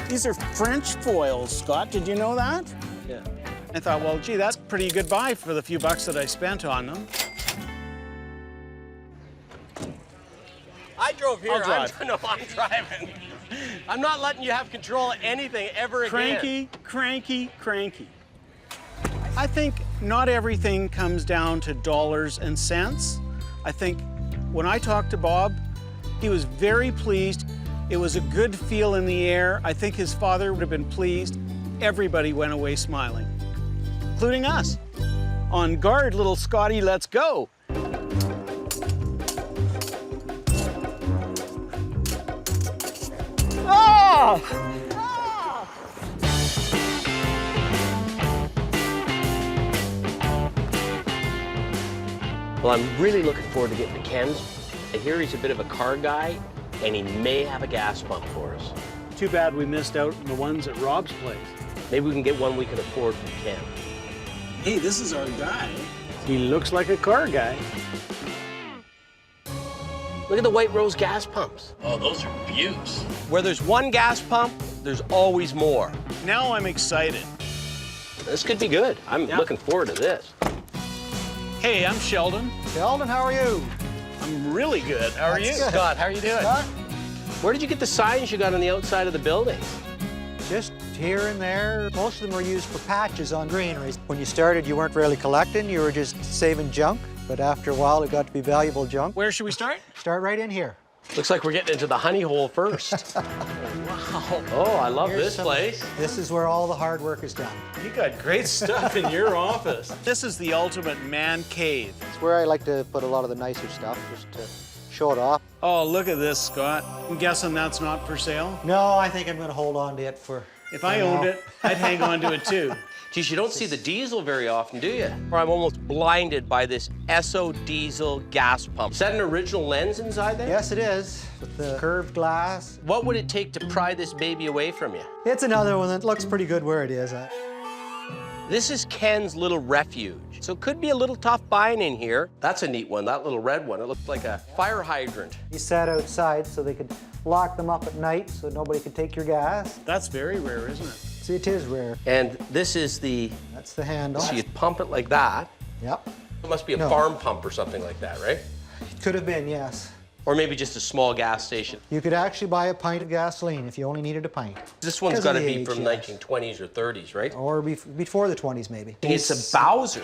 Speaker 2: These are French foils, Scott. Did you know that?
Speaker 1: Yeah.
Speaker 2: I thought, well, gee, that's a pretty good buy for the few bucks that I spent on them.
Speaker 1: I drove here.
Speaker 2: I'll drive.
Speaker 1: I'm driving. I'm not letting you have control of anything ever again.
Speaker 2: Cranky, cranky, cranky. I think not everything comes down to dollars and cents. I think when I talked to Bob, he was very pleased. It was a good feel in the air. I think his father would have been pleased. Everybody went away smiling, including us. On guard, little Scotty, let's go. Oh!
Speaker 1: Well, I'm really looking forward to getting to Ken's. I hear he's a bit of a car guy, and he may have a gas pump for us.
Speaker 2: Too bad we missed out on the ones at Rob's place.
Speaker 1: Maybe we can get one we can afford from Ken.
Speaker 2: Hey, this is our guy. He looks like a car guy.
Speaker 1: Look at the White Rose gas pumps.
Speaker 7: Oh, those are beauts.
Speaker 1: Where there's one gas pump, there's always more.
Speaker 2: Now I'm excited.
Speaker 1: This could be good. I'm looking forward to this.
Speaker 2: Hey, I'm Sheldon.
Speaker 6: Sheldon, how are you?
Speaker 2: I'm really good. How are you?
Speaker 6: Good.
Speaker 1: Scott, how are you doing?
Speaker 6: Scott?
Speaker 1: Where did you get the signs you got on the outside of the building?
Speaker 6: Just here and there. Most of them were used for patches on greeneries. When you started, you weren't really collecting, you were just saving junk. But after a while, it got to be valuable junk.
Speaker 2: Where should we start?
Speaker 6: Start right in here.
Speaker 1: Looks like we're getting into the honey hole first. Wow. Oh, I love
Speaker 6: Here's
Speaker 1: this place.
Speaker 6: This is where all the hard work is done.
Speaker 2: You got great stuff in your office. This is the ultimate man cave.
Speaker 6: It's where I like to put a lot of the nicer stuff, just to show it off.
Speaker 2: Oh, look at this, Scott. I'm guessing that's not for sale?
Speaker 6: No, I think I'm going to hold on to it for
Speaker 2: If I owned it, I'd hang on to it too.
Speaker 1: Geez, you don't see the diesel very often, do you? Or I'm almost blinded by this Esso diesel gas pump. Is that an original lens inside there?
Speaker 6: Yes, it is, with the curved glass.
Speaker 1: What would it take to pry this baby away from you?
Speaker 6: It's another one that looks pretty good where it is.
Speaker 1: This is Ken's little refuge. So it could be a little tough buying in here. That's a neat one, that little red one. It looks like a fire hydrant.
Speaker 6: He sat outside so they could lock them up at night so nobody could take your gas.
Speaker 2: That's very rare, isn't it?
Speaker 6: See, it is rare.
Speaker 1: And this is the,
Speaker 6: That's the handle.
Speaker 1: so you pump it like that.
Speaker 6: Yep.
Speaker 1: It must be a
Speaker 6: No.
Speaker 1: farm pump or something like that, right?
Speaker 6: It could have been, yes.
Speaker 1: Or maybe just a small gas station.
Speaker 6: You could actually buy a pint of gasoline if you only needed a pint.
Speaker 1: This one's
Speaker 6: Because
Speaker 1: got
Speaker 6: of
Speaker 1: to
Speaker 6: the
Speaker 1: be
Speaker 6: age,
Speaker 1: from
Speaker 6: yes.
Speaker 1: 1920s or 30s, right?
Speaker 6: Or before the 20s, maybe.
Speaker 1: It's a Bowser.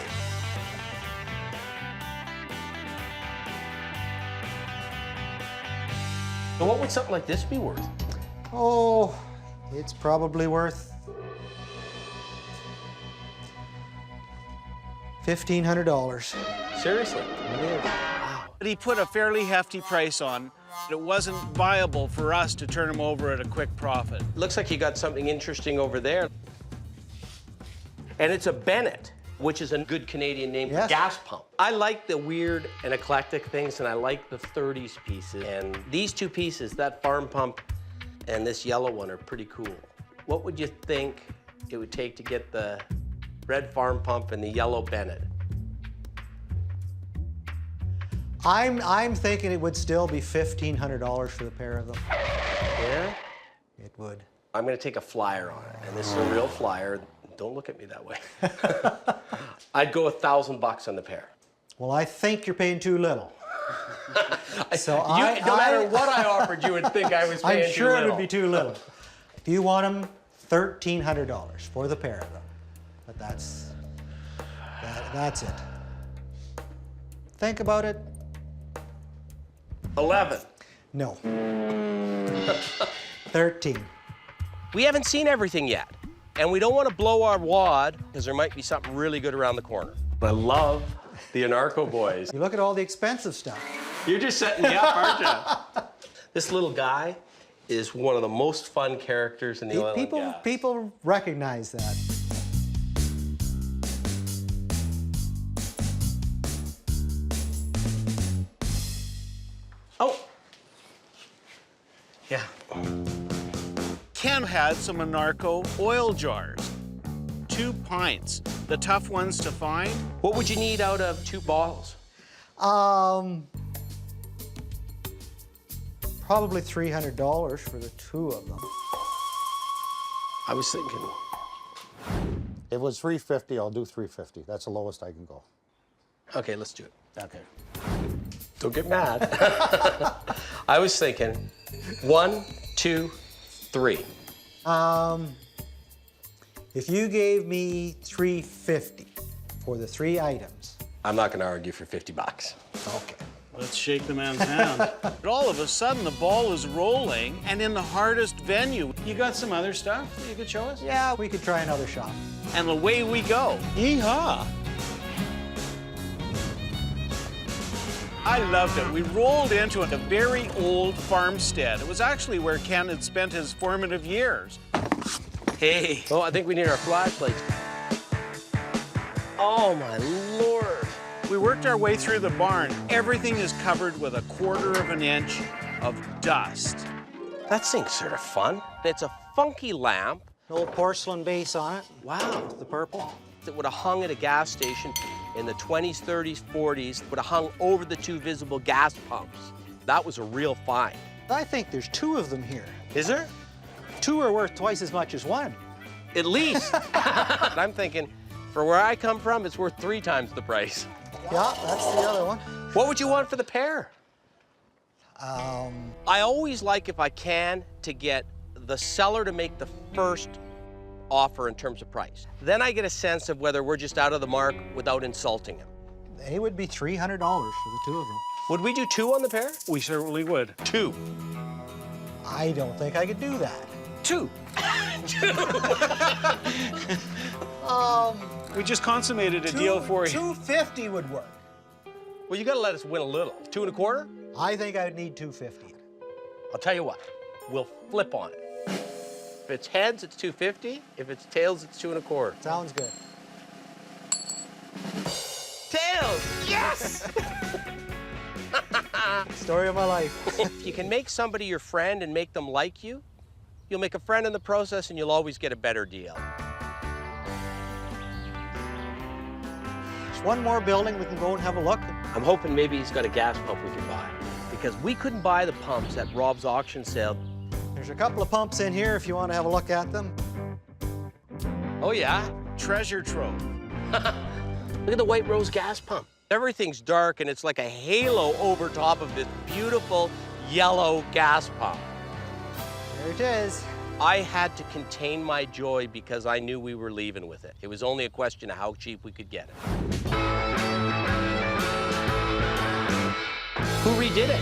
Speaker 1: So what would something like this be worth?
Speaker 6: Oh, it's probably worth $1,500.
Speaker 1: Seriously?
Speaker 6: It is.
Speaker 2: But he put a fairly hefty price on. It wasn't viable for us to turn him over at a quick profit.
Speaker 1: Looks like you got something interesting over there. And it's a Bennett. which is a good Canadian name
Speaker 6: Yes.
Speaker 1: for gas pump. I like the weird and eclectic things, and I like the 30s pieces. And these two pieces, that farm pump and this yellow one, are pretty cool. What would you think it would take to get the red farm pump and the yellow Bennett?
Speaker 6: I'm thinking it would still be $1,500 for the pair of them.
Speaker 1: Yeah?
Speaker 6: It would.
Speaker 1: I'm gonna take a flyer on it, and this is a real flyer. Don't look at me that way. I'd go $1,000 on the pair.
Speaker 6: Well, I think you're paying too little. So
Speaker 1: No matter what I offered, you would think I was paying
Speaker 6: I'm sure
Speaker 1: too
Speaker 6: it
Speaker 1: little.
Speaker 6: would be too little. If you want them, $1,300 for the pair of them. But that's it. Think about it.
Speaker 1: 11.
Speaker 6: No. 13.
Speaker 1: We haven't seen everything yet, and we don't want to blow our wad because there might be something really good around the corner. I love the Anarco boys.
Speaker 6: You look at all the expensive stuff.
Speaker 1: You're just setting me up, aren't you? This little guy is one of the most fun characters in the oil and gas.
Speaker 6: People recognize that.
Speaker 1: Oh. Yeah.
Speaker 2: Ken had some Anarco oil jars. 2 pints, the tough ones to find.
Speaker 1: What would you need out of 2 bottles?
Speaker 6: Probably $300 for the 2 of them.
Speaker 1: I was thinking.
Speaker 4: If it was $350, I'll do $350. That's the lowest I can go.
Speaker 1: Okay, let's do it.
Speaker 6: Okay.
Speaker 1: Don't get mad. I was thinking 1, 2, 3.
Speaker 6: If you gave me $350 for the 3 items.
Speaker 1: I'm not going to argue for $50.
Speaker 6: Okay.
Speaker 2: Let's shake the man's hand. But all of a sudden, the ball is rolling, and in the hardest venue. You got some other stuff that you could show us?
Speaker 6: Yeah, we could try another shot.
Speaker 2: And away we go. Yeehaw! I loved it. We rolled into a very old farmstead. It was actually where Ken had spent his formative years. Hey.
Speaker 1: Oh, I think we need our flashlights. Oh, my Lord.
Speaker 2: We worked our way through the barn. Everything is covered with 1/4 of an inch of dust.
Speaker 1: That thing's sort of fun. It's a funky lamp.
Speaker 6: An old porcelain base on it.
Speaker 1: Wow.
Speaker 6: The purple.
Speaker 1: That would have hung at a gas station in the 20s, 30s, 40s, would have hung over the 2 visible gas pumps. That was a real find.
Speaker 6: I think there's 2 of them here.
Speaker 1: Is there?
Speaker 6: 2 are worth twice as much as 1.
Speaker 1: At least. I'm thinking, for where I come from, it's worth 3 times the price.
Speaker 6: Yeah, that's the other one.
Speaker 1: What would you want for the pair? I always like, if I can, to get the seller to make the first offer in terms of price. Then I get a sense of whether we're just out of the mark without insulting him.
Speaker 6: They would be $300 for the 2 of them.
Speaker 1: Would we do 2 on the pair?
Speaker 2: We certainly would.
Speaker 1: 2.
Speaker 6: I don't think I could do that.
Speaker 1: 2.
Speaker 2: We just consummated a deal for you.
Speaker 6: $250 would work.
Speaker 1: Well, you gotta let us win a little. 2 1/4?
Speaker 6: I think I would need $250.
Speaker 1: I'll tell you what, we'll flip on it. If it's heads, it's $250. If it's tails, it's 2 1/4.
Speaker 6: Sounds good.
Speaker 1: Tails! Yes!
Speaker 6: Story of my life.
Speaker 1: If you can make somebody your friend and make them like you, you'll make a friend in the process and you'll always get a better deal.
Speaker 6: There's one more building we can go and have a look.
Speaker 1: I'm hoping maybe he's got a gas pump we can buy, because we couldn't buy the pumps at Rob's auction sale.
Speaker 6: There's a couple of pumps in here if you want to have a look at them.
Speaker 1: Oh, yeah?
Speaker 2: Treasure trove.
Speaker 1: Look at the White Rose gas pump. Everything's dark and it's like a halo over top of this beautiful yellow gas pump.
Speaker 6: There it is.
Speaker 1: I had to contain my joy because I knew we were leaving with it. It was only a question of how cheap we could get it. Who redid it?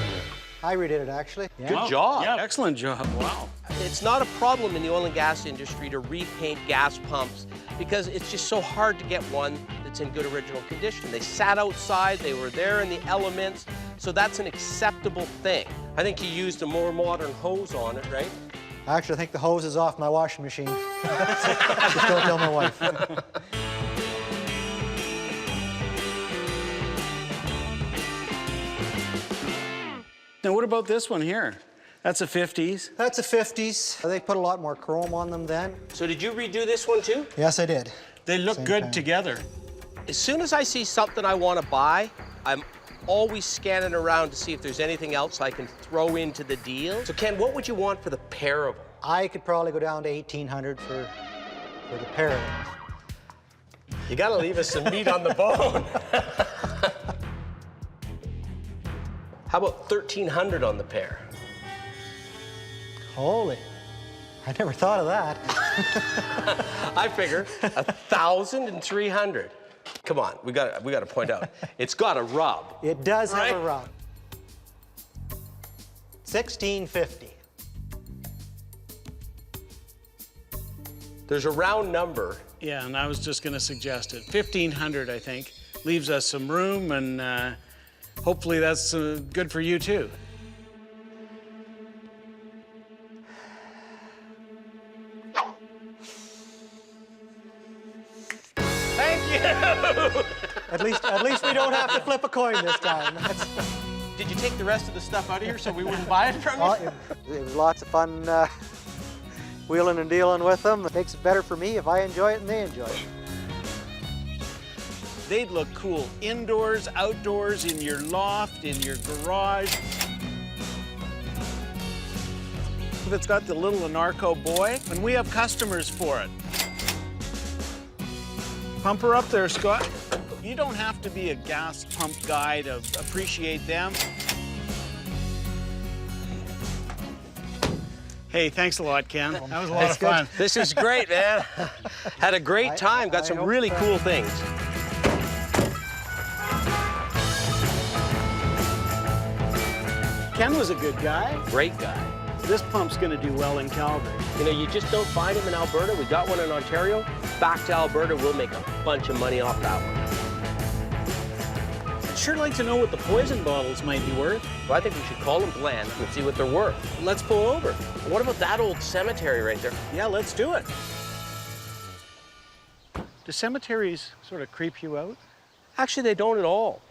Speaker 6: I redid it, actually. Yeah.
Speaker 1: Good job.
Speaker 2: Yeah, excellent job. Wow.
Speaker 1: It's not a problem in the oil and gas industry to repaint gas pumps because it's just so hard to get one that's in good original condition. They sat outside, they were there in the elements, so that's an acceptable thing. I think you used a more modern hose on it, right?
Speaker 6: Actually, I think the hose is off my washing machine. Just don't tell my wife.
Speaker 2: Now, what about this one here? That's a 50s.
Speaker 6: That's a 50s. They put a lot more chrome on them then.
Speaker 1: So did you redo this one too?
Speaker 6: Yes, I did.
Speaker 2: They look
Speaker 6: Same
Speaker 2: good
Speaker 6: time.
Speaker 2: together.
Speaker 1: As soon as I see something I want to buy, I'm always scanning around to see if there's anything else I can throw into the deal. So Ken, what would you want for the pair of them?
Speaker 6: I could probably go down to 1,800 for the pair of them.
Speaker 1: You gotta leave us some meat on the bone. How about 1,300 on the pair?
Speaker 6: Holy, I never thought of that.
Speaker 1: I figure 1,300. Come on, we got to point out, it's got a rub.
Speaker 6: It does
Speaker 1: Right?
Speaker 6: have a rub. 1,650.
Speaker 1: There's a round number.
Speaker 2: Yeah, and I was just gonna suggest it. 1,500, I think, leaves us some room, and hopefully that's good for you too.
Speaker 1: Thank you.
Speaker 6: At least we don't have to flip a coin this time.
Speaker 1: Did you take the rest of the stuff out of here so we wouldn't buy it from you?
Speaker 6: It was lots of fun wheeling and dealing with them. It makes it better for me if I enjoy it and they enjoy it.
Speaker 2: They'd look cool indoors, outdoors, in your loft, in your garage. If it's got the little Anarco boy, and we have customers for it. Pump her up there, Scott. You don't have to be a gas pump guy to appreciate them. Hey, thanks a lot, Ken. That was a lot of fun.
Speaker 1: This is great, man. Had a great time. Got some really cool things.
Speaker 2: Ken was a good guy.
Speaker 1: Great guy.
Speaker 2: This pump's gonna do well in Calgary.
Speaker 1: You know, you just don't find them in Alberta. We got one in Ontario. Back to Alberta, we'll make a bunch of money off that one.
Speaker 2: I'd sure like to know what the poison bottles might be worth.
Speaker 1: Well, I think we should call them Glenn and see what they're worth. Let's pull over. What about that old cemetery right there?
Speaker 2: Yeah, let's do it. Do cemeteries sort of creep you out?
Speaker 1: Actually, they don't at all.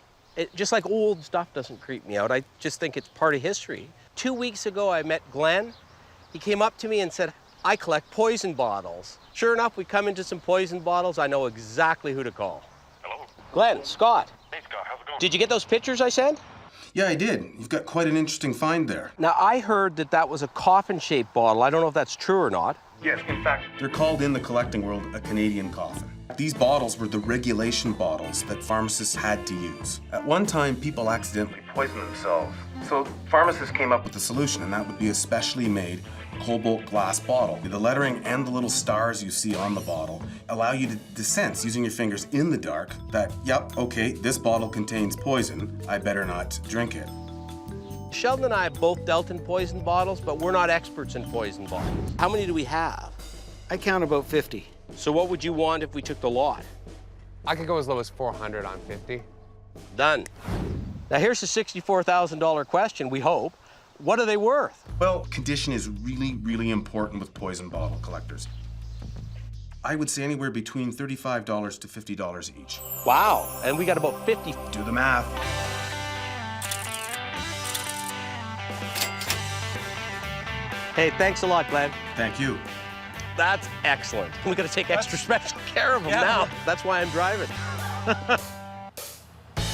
Speaker 1: Just like old stuff doesn't creep me out. I just think it's part of history. 2 weeks ago, I met Glenn. He came up to me and said, I collect poison bottles. Sure enough, we come into some poison bottles. I know exactly who to call.
Speaker 9: Hello?
Speaker 1: Glenn, Scott.
Speaker 9: Hey, Scott, how's it going?
Speaker 1: Did you get those pictures I sent?
Speaker 10: Yeah, I did. You've got quite an interesting find there.
Speaker 1: Now, I heard that was a coffin-shaped bottle. I don't know if that's true or not.
Speaker 9: Yes, in fact.
Speaker 10: They're called in the collecting world a Canadian coffin. These bottles were the regulation bottles that pharmacists had to use. At one time, people accidentally poisoned themselves. So pharmacists came up with a solution, and that would be a specially made cobalt glass bottle. The lettering and the little stars you see on the bottle allow you to sense, using your fingers in the dark, that, yep, okay, this bottle contains poison. I better not drink it.
Speaker 1: Sheldon and I have both dealt in poison bottles, but we're not experts in poison bottles. How many do we have?
Speaker 2: I count about 50.
Speaker 1: So what would you want if we took the lot?
Speaker 5: I could go as low as 400 on 50.
Speaker 1: Done. Now here's the $64,000 question, we hope. What are they worth?
Speaker 10: Well, condition is really, really important with poison bottle collectors. I would say anywhere between $35 to $50 each.
Speaker 1: Wow, and we got about 50.
Speaker 10: Do the math.
Speaker 1: Hey, thanks a lot, Glenn.
Speaker 10: Thank you.
Speaker 1: That's excellent. We gotta take extra special care of them now. That's why I'm driving.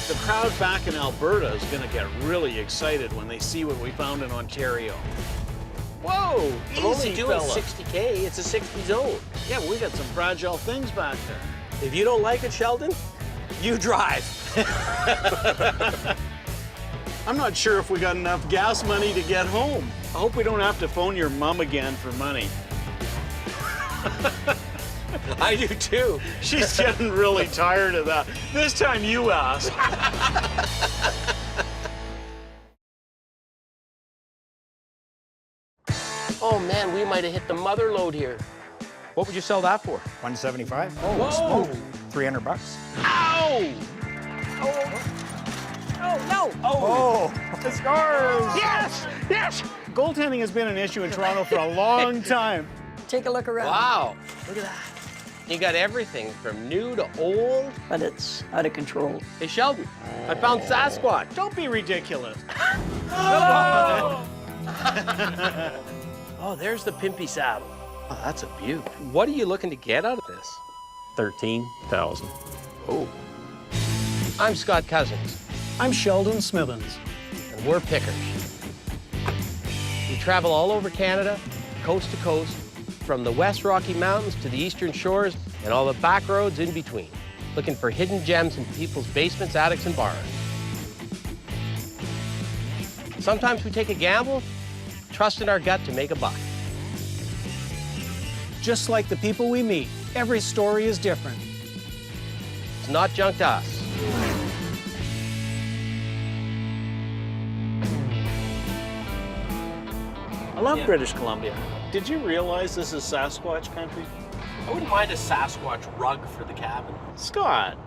Speaker 2: The crowd back in Alberta is going to get really excited when they see what we found in Ontario. Whoa,
Speaker 1: I'm only
Speaker 2: easy,
Speaker 1: doing
Speaker 2: fella.
Speaker 1: 60K, it's a 60 zone.
Speaker 2: Yeah, we got some fragile things back there.
Speaker 1: If you don't like it, Sheldon, you drive.
Speaker 2: I'm not sure if we got enough gas money to get home. I hope we don't have to phone your mom again for money.
Speaker 1: I do too.
Speaker 2: She's getting really tired of that. This time you ask.
Speaker 1: Oh man, we might have hit the mother load here. What would you sell that for?
Speaker 11: 175.
Speaker 1: Oh, whoa.
Speaker 11: $300.
Speaker 1: Ow! Oh, no!
Speaker 11: Oh, it scores!
Speaker 2: Yes! Yes! Goaltending has been an issue in Toronto for a long time.
Speaker 12: Take a look around.
Speaker 1: Wow, look at that. You got everything from new to old.
Speaker 12: But it's out of control.
Speaker 1: Hey, Sheldon, I found Sasquatch.
Speaker 2: Don't be ridiculous.
Speaker 1: Oh, there's the Pimpy saddle. Oh, that's a beaut. What are you looking to get out of this?
Speaker 11: 13,000.
Speaker 1: Oh. I'm Scott Cousins,
Speaker 2: I'm Sheldon Smithens.
Speaker 1: and we're pickers. We travel all over Canada, coast to coast, from the West Rocky Mountains to the Eastern Shores and all the back roads in between, looking for hidden gems in people's basements, attics, and barns. Sometimes we take a gamble, trust in our gut to make a buck.
Speaker 2: Just like the people we meet, every story is different.
Speaker 1: It's not junk to us.
Speaker 2: I love British Columbia. Did you realize this is Sasquatch country?
Speaker 1: I wouldn't mind a Sasquatch rug for the cabin.
Speaker 2: Scott.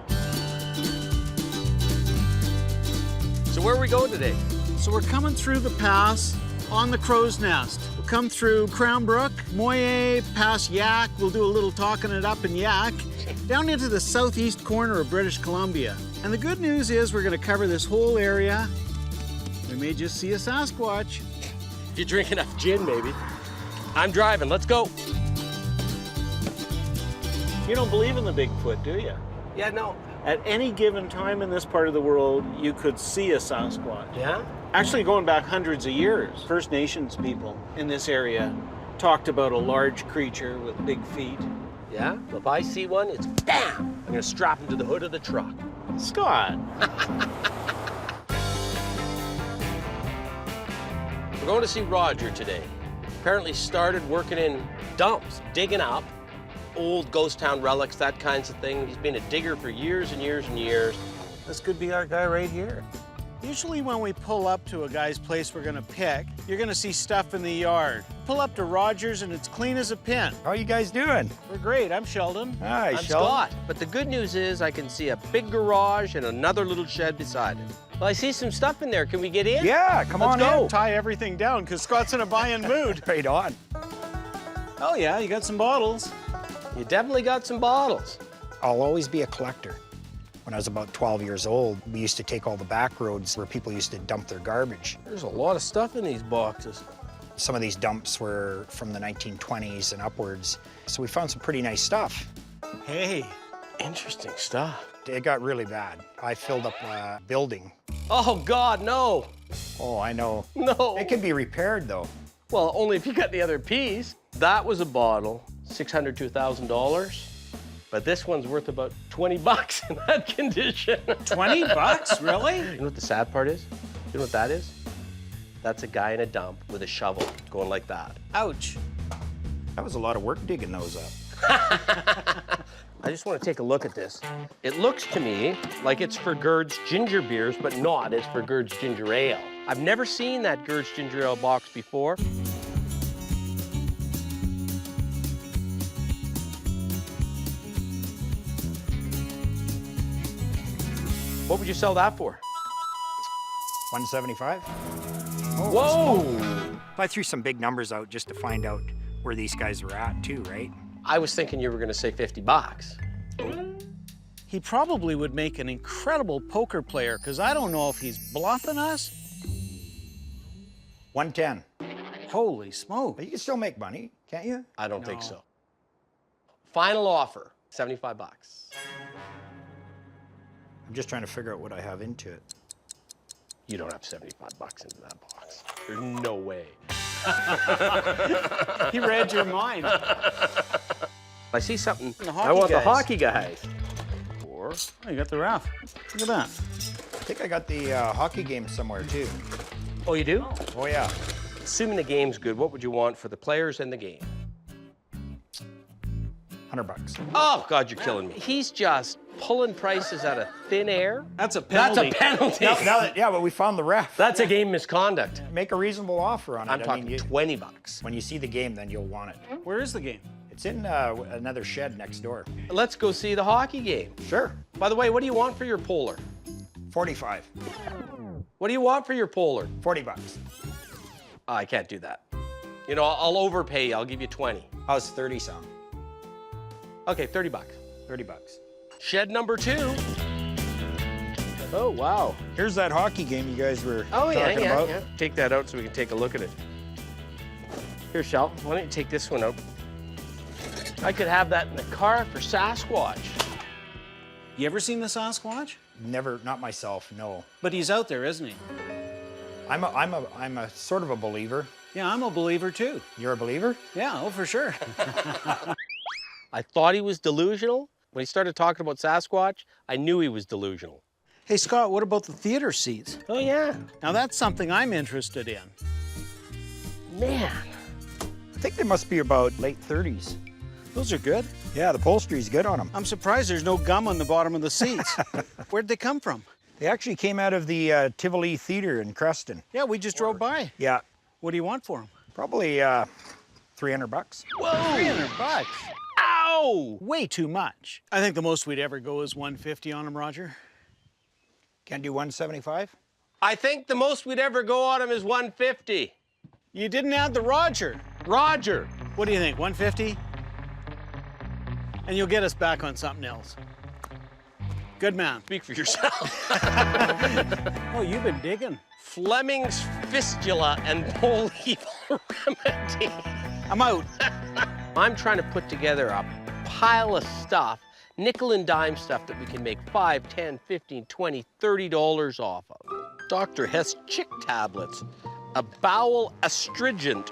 Speaker 1: So where are we going today?
Speaker 2: So we're coming through the pass on the Crow's Nest. We'll come through Crown Brook, Moye, past Yak. We'll do a little talking it up in Yak, down into the southeast corner of British Columbia. And the good news is we're going to cover this whole area. We may just see a Sasquatch.
Speaker 1: If you drink enough gin, maybe. I'm driving, let's go.
Speaker 2: You don't believe in the Bigfoot, do you?
Speaker 1: Yeah, no.
Speaker 2: At any given time in this part of the world, you could see a Sasquatch.
Speaker 1: Yeah?
Speaker 2: Actually, going back hundreds of years, First Nations people in this area talked about a large creature with big feet.
Speaker 1: Yeah? Well, if I see one, it's bam! I'm gonna strap him to the hood of the truck.
Speaker 2: Scott.
Speaker 1: We're going to see Roger today. Apparently started working in dumps, digging up old ghost town relics, that kinds of thing. He's been a digger for years and years and years. This could be our guy right here.
Speaker 2: Usually when we pull up to a guy's place we're gonna pick, you're gonna see stuff in the yard. Pull up to Roger's and it's clean as a pin.
Speaker 11: How are you guys doing?
Speaker 2: We're great, I'm Sheldon.
Speaker 11: Hi,
Speaker 1: I'm
Speaker 11: Sheldon.
Speaker 1: Scott. But the good news is I can see a big garage and another little shed beside it. Well, I see some stuff in there. Can we get in?
Speaker 11: Yeah, come
Speaker 2: Let's
Speaker 11: on
Speaker 2: go.
Speaker 11: in.
Speaker 2: Tie everything down because Scott's in a buy-in mood.
Speaker 11: Right on.
Speaker 2: Oh yeah, you got some bottles.
Speaker 1: You definitely got some bottles.
Speaker 11: I'll always be a collector. When I was about 12 years old, we used to take all the back roads where people used to dump their garbage.
Speaker 1: There's a lot of stuff in these boxes.
Speaker 11: Some of these dumps were from the 1920s and upwards, so we found some pretty nice stuff.
Speaker 2: Hey.
Speaker 1: Interesting stuff.
Speaker 11: It got really bad. I filled up a building.
Speaker 1: Oh, God, no.
Speaker 11: Oh, I know.
Speaker 1: No.
Speaker 11: It can be repaired, though.
Speaker 1: Well, only if you got the other piece. That was a bottle, $600 to $1,000. But this one's worth about 20 bucks in that condition.
Speaker 2: 20 bucks, really?
Speaker 1: You know what the sad part is? You know what that is? That's a guy in a dump with a shovel going like that.
Speaker 2: Ouch.
Speaker 11: That was a lot of work digging those up.
Speaker 1: I just want to take a look at this. It looks to me like it's for Gerd's ginger beers, but not. It's for Gerd's ginger ale. I've never seen that Gerd's ginger ale box before. What would you sell that for?
Speaker 11: 175.
Speaker 1: Whoa!
Speaker 11: I threw some big numbers out just to find out where these guys were at, too, right?
Speaker 1: I was thinking you were going to say 50 bucks.
Speaker 2: He probably would make an incredible poker player because I don't know if he's bluffing us.
Speaker 11: 110.
Speaker 2: Holy smoke.
Speaker 11: But you can still make money, can't you?
Speaker 1: I don't think so. Final offer, 75 bucks.
Speaker 11: I'm just trying to figure out what I have into it.
Speaker 1: You don't have 75 bucks into that box. There's no way.
Speaker 2: He read your mind.
Speaker 1: I see something.
Speaker 2: The hockey
Speaker 1: I want
Speaker 2: guys.
Speaker 1: the hockey guys. Or
Speaker 2: Oh, you got the raft. Look at that.
Speaker 11: I think I got the hockey game somewhere, too.
Speaker 1: oh, you do?
Speaker 11: Oh, yeah.
Speaker 1: Assuming the game's good, what would you want for the players and the game?
Speaker 11: 100 bucks.
Speaker 1: Oh, God, you're killing me. He's just pulling prices out of thin air.
Speaker 2: That's a penalty.
Speaker 1: That's a penalty.
Speaker 11: Yeah, but we found the ref.
Speaker 1: That's a game misconduct.
Speaker 11: Make a reasonable offer on it.
Speaker 1: I'm talking 20 bucks.
Speaker 11: When you see the game, then you'll want it.
Speaker 2: Where is the game?
Speaker 11: It's in another shed next door.
Speaker 1: Let's go see the hockey game.
Speaker 11: Sure.
Speaker 1: By the way, what do you want for your polar?
Speaker 11: 45.
Speaker 1: What do you want for your polar?
Speaker 11: 40 bucks.
Speaker 1: Oh, I can't do that. You know, I'll overpay you. I'll give you 20.
Speaker 11: How's 30 sound?
Speaker 1: Okay, 30 bucks.
Speaker 11: 30 bucks.
Speaker 1: Shed number 2. Oh, wow.
Speaker 11: Here's that hockey game you guys were
Speaker 1: Oh, yeah,
Speaker 11: talking
Speaker 1: yeah,
Speaker 11: about.
Speaker 1: yeah. Take that out so we can take a look at it. Here, Sheldon, why don't you take this one out? I could have that in the car for Sasquatch.
Speaker 2: You ever seen the Sasquatch?
Speaker 11: Never, not myself, no.
Speaker 2: But he's out there, isn't he?
Speaker 11: I'm a sort of a believer.
Speaker 2: Yeah, I'm a believer too.
Speaker 11: You're a believer?
Speaker 2: Yeah, oh, for sure.
Speaker 1: I thought he was delusional. When he started talking about Sasquatch, I knew he was delusional.
Speaker 2: Hey, Scott, what about the theater seats?
Speaker 1: Oh, yeah.
Speaker 2: Now, that's something I'm interested in.
Speaker 1: Man.
Speaker 11: I think they must be about late 30s.
Speaker 2: Those are good.
Speaker 11: Yeah, the upholstery's good on them.
Speaker 2: I'm surprised there's no gum on the bottom of the seats. Where'd they come from?
Speaker 11: They actually came out of the Tivoli Theater in Creston.
Speaker 2: Yeah, we just drove by.
Speaker 11: Yeah,
Speaker 2: What do you want for them?
Speaker 11: probably 300 bucks.
Speaker 2: Whoa! 300 bucks.
Speaker 1: Ow!
Speaker 2: Way too much. I think the most we'd ever go is 150 on them, Roger.
Speaker 11: Can't do 175?
Speaker 1: I think the most we'd ever go on him is 150.
Speaker 2: You didn't add the Roger.
Speaker 1: Roger.
Speaker 2: What do you think, 150? And you'll get us back on something else. Good man.
Speaker 1: Speak for yourself.
Speaker 2: Oh, you've been digging.
Speaker 1: Fleming's fistula and polyval remedy.
Speaker 2: I'm out.
Speaker 1: I'm trying to put together a pile of stuff, nickel and dime stuff that we can make $5, $10, $15, $20, $30 off of. Dr. Hess chick tablets, a bowel astringent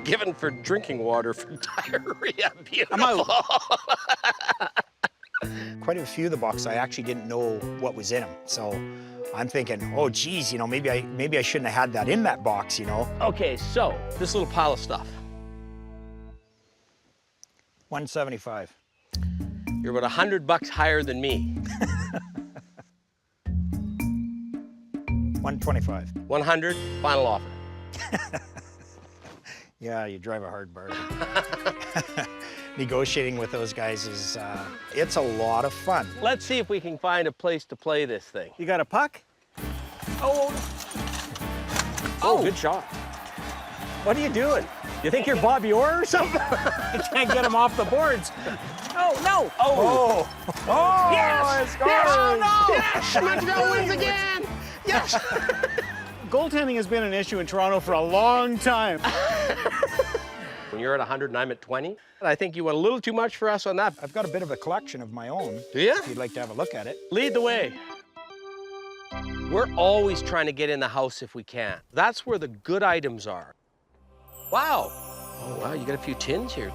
Speaker 1: given for drinking water for diarrhea. Beautiful.
Speaker 2: I'm out.
Speaker 11: Quite a few of the boxes I actually didn't know what was in them. So I'm thinking, oh geez, you know, maybe I shouldn't have had that in that box, you know.
Speaker 1: Okay, so this little pile of stuff.
Speaker 11: 175.
Speaker 1: You're about $100 higher than me.
Speaker 11: 125.
Speaker 1: 100, final offer.
Speaker 11: Yeah, you drive a hard bargain. Negotiating with those guys is, it's a lot of fun.
Speaker 1: Let's see if we can find a place to play this thing.
Speaker 2: You got a puck?
Speaker 1: Oh, good shot. What are you doing? You think you're Bobby Orr or something?
Speaker 2: I can't get him off the boards. Oh, no.
Speaker 1: Oh.
Speaker 11: Oh,
Speaker 1: Yes!
Speaker 11: it's gone.
Speaker 1: Yes! Oh, no! Yes! Montreal wins again! Yes!
Speaker 2: Goaltending has been an issue in Toronto for a long time.
Speaker 1: When you're at 100 and I'm at 20, I think you went a little too much for us on that.
Speaker 11: I've got a bit of a collection of my own.
Speaker 1: Do you?
Speaker 11: If you'd like to have a look at it.
Speaker 1: Lead the way. We're always trying to get in the house if we can. That's where the good items are. Wow. Oh, wow, you got a few tins here.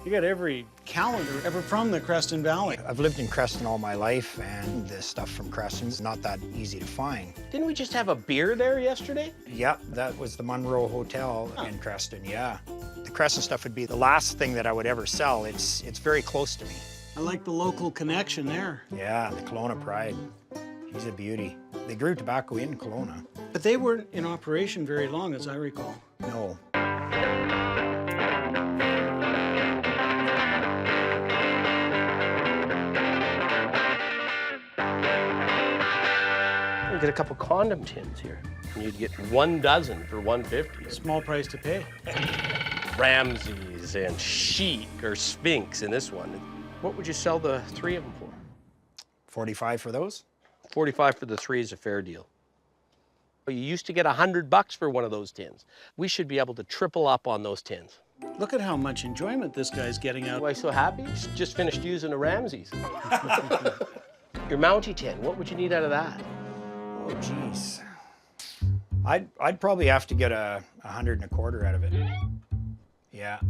Speaker 2: You got every calendar ever from the Creston Valley.
Speaker 11: I've lived in Creston all my life, and this stuff from Creston's not that easy to find.
Speaker 1: Didn't we just have a beer there yesterday?
Speaker 11: Yeah, that was the Monroe Hotel in Creston, yeah. The Creston stuff would be the last thing that I would ever sell. It's very close to me.
Speaker 2: I like the local connection there.
Speaker 11: Yeah, the Kelowna Pride. She's a beauty. They grew tobacco in Kelowna.
Speaker 2: But they weren't in operation very long, as I recall.
Speaker 11: No.
Speaker 1: You get a couple condom tins here. And you'd get 1 dozen for $150.
Speaker 2: Small price to pay.
Speaker 1: Ramses and Chic or Sphinx in this one. What would you sell the 3 of them for?
Speaker 11: 45 for those?
Speaker 1: 45 for the 3 is a fair deal. You used to get $100 for one of those tins. We should be able to triple up on those tins.
Speaker 2: Look at how much enjoyment this guy's getting out.
Speaker 1: Why so happy? Just finished using a Ramses. Your Mountie tin, what would you need out of that?
Speaker 11: Oh, geez. I'd probably have to get 125 out of it. Yeah,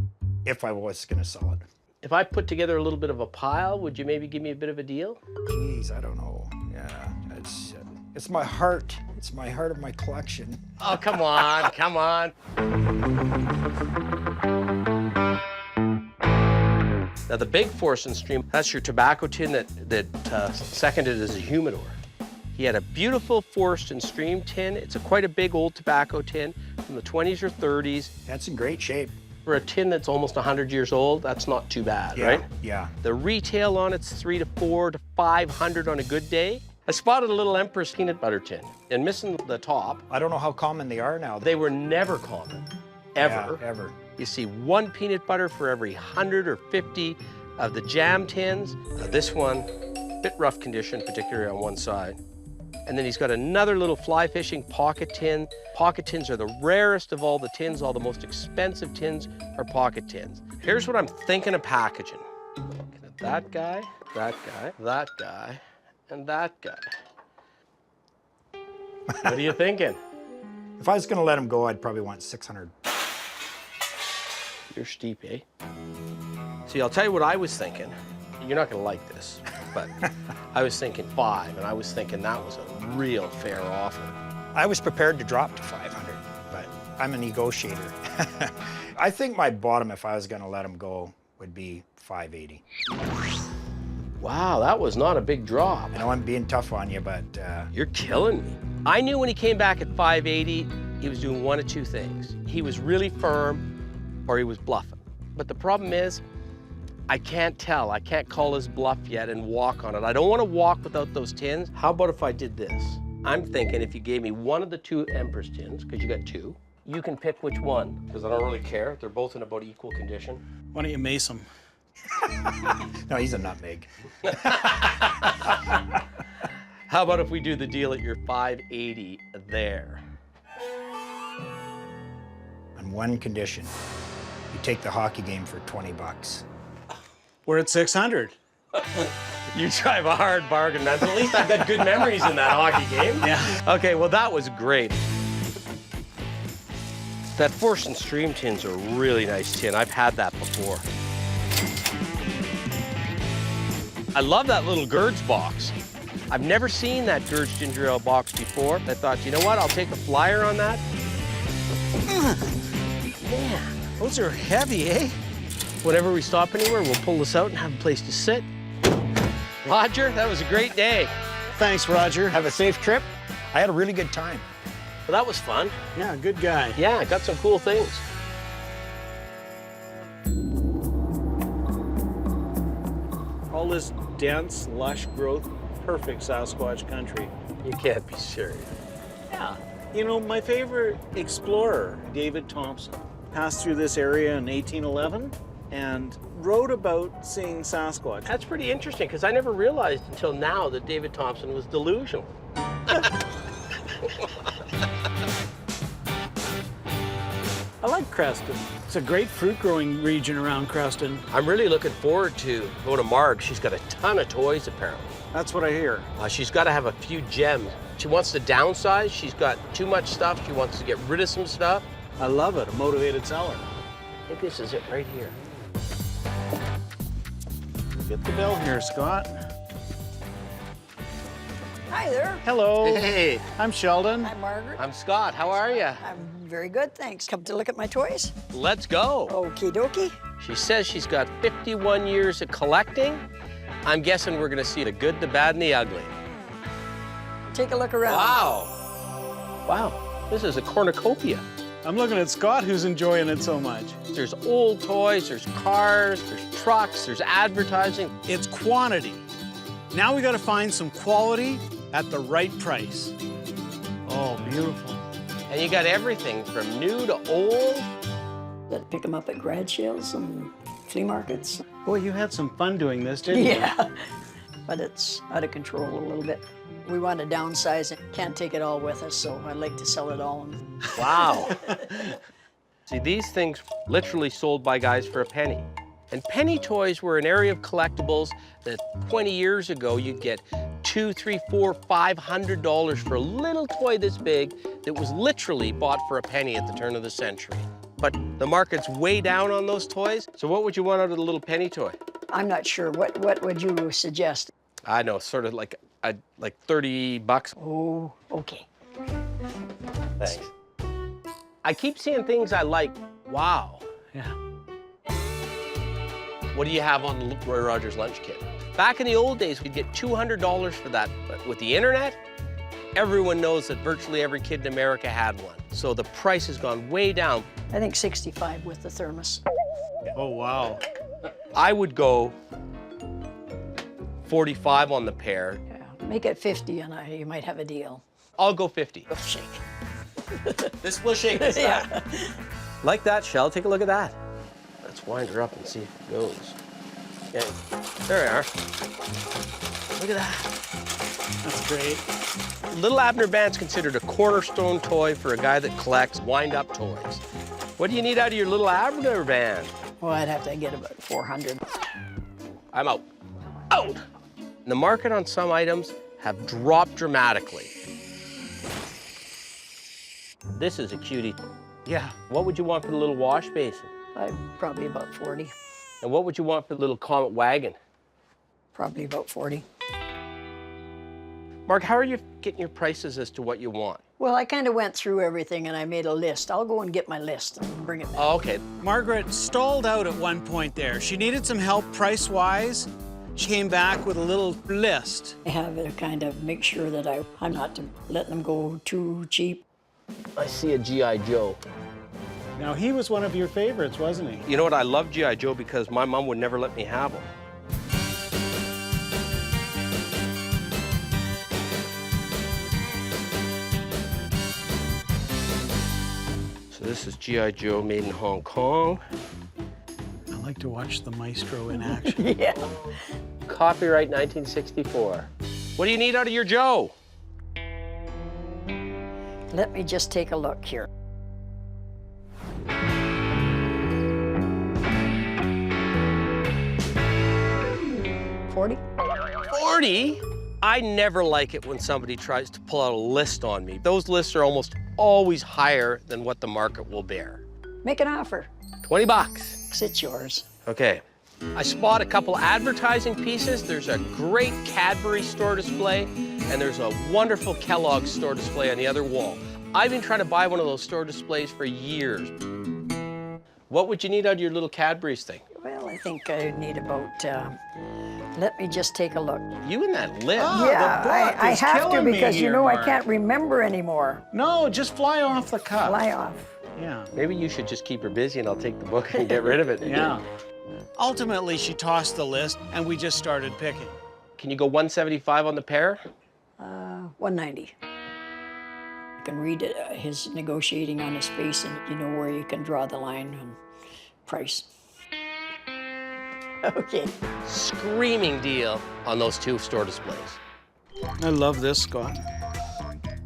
Speaker 11: if I was gonna sell it.
Speaker 1: If I put together a little bit of a pile, would you maybe give me a bit of a deal?
Speaker 11: Geez, I don't know. Yeah, it's my heart. It's my heart of my collection.
Speaker 1: Oh, come on, come on. Now the big Force and Stream, that's your tobacco tin that seconded as a humidor. He had a beautiful Forest and Stream tin. It's quite a big old tobacco tin from the 20s or 30s.
Speaker 11: That's in great shape.
Speaker 1: For a tin that's almost 100 years old, that's not too bad, right?
Speaker 11: Yeah.
Speaker 1: The retail on it's $300 to $400 to $500 on a good day. I spotted a little Empress peanut butter tin, and missing the top.
Speaker 11: I don't know how common they are now.
Speaker 1: They were never common, ever.
Speaker 11: Yeah, ever.
Speaker 1: You see 1 peanut butter for every 100 or 50 of the jam tins. Now this one, bit rough condition, particularly on one side. And then he's got another little fly fishing pocket tin. Pocket tins are the rarest of all the tins. All the most expensive tins are pocket tins. Here's what I'm thinking of packaging. Looking at that guy, that guy, that guy, and that guy. What are you thinking?
Speaker 11: If I was going to let him go, I'd probably want 600.
Speaker 1: You're steep, eh? See, I'll tell you what I was thinking. You're not going to like this, but I was thinking 5, and I was thinking that was a real fair offer.
Speaker 11: I was prepared to drop to 500, but I'm a negotiator. I think my bottom, if I was going to let him go, would be 580.
Speaker 1: Wow, that was not a big drop.
Speaker 11: I know I'm being tough on you, but...
Speaker 1: You're killing me. I knew when he came back at 580, he was doing one of two things. He was really firm, or he was bluffing. But the problem is, I can't tell. I can't call his bluff yet and walk on it. I don't want to walk without those tins. How about if I did this? I'm thinking if you gave me one of the 2 Empress tins, because you got 2, you can pick which one, because I don't really care. They're both in about equal condition.
Speaker 2: Why don't you mace him?
Speaker 11: No, he's a nutmeg.
Speaker 1: How about if we do the deal at your 580 there?
Speaker 11: On one condition, you take the hockey game for 20 bucks.
Speaker 2: We're at 600.
Speaker 1: You drive a hard bargain, man. At least I've got good memories in that hockey game.
Speaker 2: Yeah.
Speaker 1: Okay, well, that was great. That Force and Stream tin's a really nice tin. I've had that before. I love that little Gurge box. I've never seen that Gurge ginger ale box before. I thought, you know what, I'll take a flyer on that. Man,
Speaker 2: Those are heavy, eh?
Speaker 1: whenever we stop anywhere, we'll pull this out and have a place to sit. Roger, that was a great day.
Speaker 2: Thanks, Roger.
Speaker 11: Have a safe trip. I had a really good time.
Speaker 1: Well, that was fun.
Speaker 2: Yeah, good guy.
Speaker 1: Yeah, I got some cool things.
Speaker 2: All this dense, lush growth, perfect Sasquatch country.
Speaker 1: You can't be serious.
Speaker 2: Yeah. You know, my favorite explorer, David Thompson, passed through this area in 1811 and wrote about seeing Sasquatch.
Speaker 1: That's pretty interesting, because I never realized until now that David Thompson was delusional.
Speaker 2: I like Creston. It's a great fruit growing region around Creston.
Speaker 1: I'm really looking forward to going to Marg. She's got a ton of toys, apparently.
Speaker 2: That's what I hear.
Speaker 1: She's got to have a few gems. She wants to downsize. She's got too much stuff. She wants to get rid of some stuff.
Speaker 2: I love it, a motivated seller.
Speaker 1: I think this is it right here.
Speaker 2: Get the bell here, Scott.
Speaker 9: Hi there.
Speaker 2: Hello.
Speaker 1: Hey,
Speaker 2: I'm Sheldon.
Speaker 9: I'm Margaret.
Speaker 1: I'm Scott. How are you?
Speaker 9: I'm very good, thanks. Come to look at my toys?
Speaker 1: Let's go.
Speaker 9: Okie dokie.
Speaker 1: She says she's got 51 years of collecting. I'm guessing we're going to see the good, the bad, and the ugly.
Speaker 9: Take a look around.
Speaker 1: Wow. Wow. This is a cornucopia.
Speaker 2: I'm looking at Scott, who's enjoying it so much.
Speaker 1: There's old toys, there's cars, there's trucks, there's advertising.
Speaker 2: It's quantity. Now we got to find some quality at the right price. Oh, beautiful.
Speaker 1: And you got everything from new to old.
Speaker 9: That pick them up at grad sales and flea markets.
Speaker 2: Boy, you had some fun doing this, didn't you?
Speaker 9: Yeah, but it's out of control a little bit. We want to downsize it. Can't take it all with us, so I'd like to sell it all.
Speaker 1: Wow. See, these things literally sold by guys for a penny. And penny toys were an area of collectibles that 20 years ago you'd get $200, $300, $400, $500 for a little toy this big that was literally bought for a penny at the turn of the century. But the market's way down on those toys. So what would you want out of the little penny toy?
Speaker 9: I'm not sure. What would you suggest?
Speaker 1: I know, sort of like 30 bucks.
Speaker 9: Oh, okay.
Speaker 1: Thanks. I keep seeing things I like. Wow.
Speaker 2: Yeah.
Speaker 1: What do you have on Roy Rogers lunch kit? Back in the old days, we'd get $200 for that. But with the internet, everyone knows that virtually every kid in America had one. So the price has gone way down.
Speaker 9: I think 65 with the thermos.
Speaker 2: Oh, wow.
Speaker 1: I would go 45 on the pair.
Speaker 9: Yeah. Make it 50 and you might have a deal.
Speaker 1: I'll go 50.
Speaker 9: Oh, shake.
Speaker 1: This will shake this time.
Speaker 9: Yeah.
Speaker 1: Like that, Shell. Take a look at that. Let's wind her up and see if it goes. Okay. There we are. Look at that.
Speaker 2: That's great.
Speaker 1: Little Abner Band's considered a cornerstone toy for a guy that collects wind-up toys. What do you need out of your Little Abner Band?
Speaker 9: Well, I'd have to get about 400.
Speaker 1: I'm out. Out! The market on some items have dropped dramatically. This is a cutie.
Speaker 2: Yeah.
Speaker 1: What would you want for the little wash basin?
Speaker 9: Probably about 40.
Speaker 1: And what would you want for the little Comet wagon?
Speaker 9: Probably about 40.
Speaker 1: Mark, how are you getting your prices as to what you want?
Speaker 9: Well, I kind of went through everything and I made a list. I'll go and get my list and bring it back.
Speaker 1: Oh, okay.
Speaker 2: Margaret stalled out at one point there. She needed some help price-wise. She came back with a little list.
Speaker 9: I have to kind of make sure that I'm not letting them go too cheap.
Speaker 1: I see a G.I. Joe.
Speaker 2: Now, he was one of your favorites, wasn't he?
Speaker 1: You know what? I love G.I. Joe because my mom would never let me have them. So this is G.I. Joe made in Hong Kong.
Speaker 2: I like to watch the maestro in action.
Speaker 9: Yeah.
Speaker 1: Copyright 1964. What do you need out of your Joe?
Speaker 9: Let me just take a look here. $40?
Speaker 1: 40? I never like it when somebody tries to pull out a list on me. Those lists are almost always higher than what the market will bear.
Speaker 9: Make an offer.
Speaker 1: 20 bucks.
Speaker 9: It's yours.
Speaker 1: Okay. I spot a couple advertising pieces. There's a great Cadbury store display, and there's a wonderful Kellogg's store display on the other wall. I've been trying to buy one of those store displays for years. What would you need out of your little Cadbury's thing?
Speaker 9: Well, I think I need about, let me just take a look.
Speaker 1: You and that list.
Speaker 9: Yeah,
Speaker 2: the book
Speaker 9: I
Speaker 2: is
Speaker 9: have to
Speaker 2: killing me
Speaker 9: because, you
Speaker 2: here,
Speaker 9: know, I
Speaker 2: Mark.
Speaker 9: can't remember anymore.
Speaker 2: No, just fly off the cuff.
Speaker 9: Fly off.
Speaker 2: Yeah.
Speaker 1: Maybe you should just keep her busy and I'll take the book and get rid of it.
Speaker 2: Yeah. Ultimately, she tossed the list and we just started picking.
Speaker 1: Can you go 175 on the pair?
Speaker 9: 190. You can read his negotiating on his face and you know where you can draw the line on price. Okay.
Speaker 1: Screaming deal on those two store displays.
Speaker 2: I love this, Scott.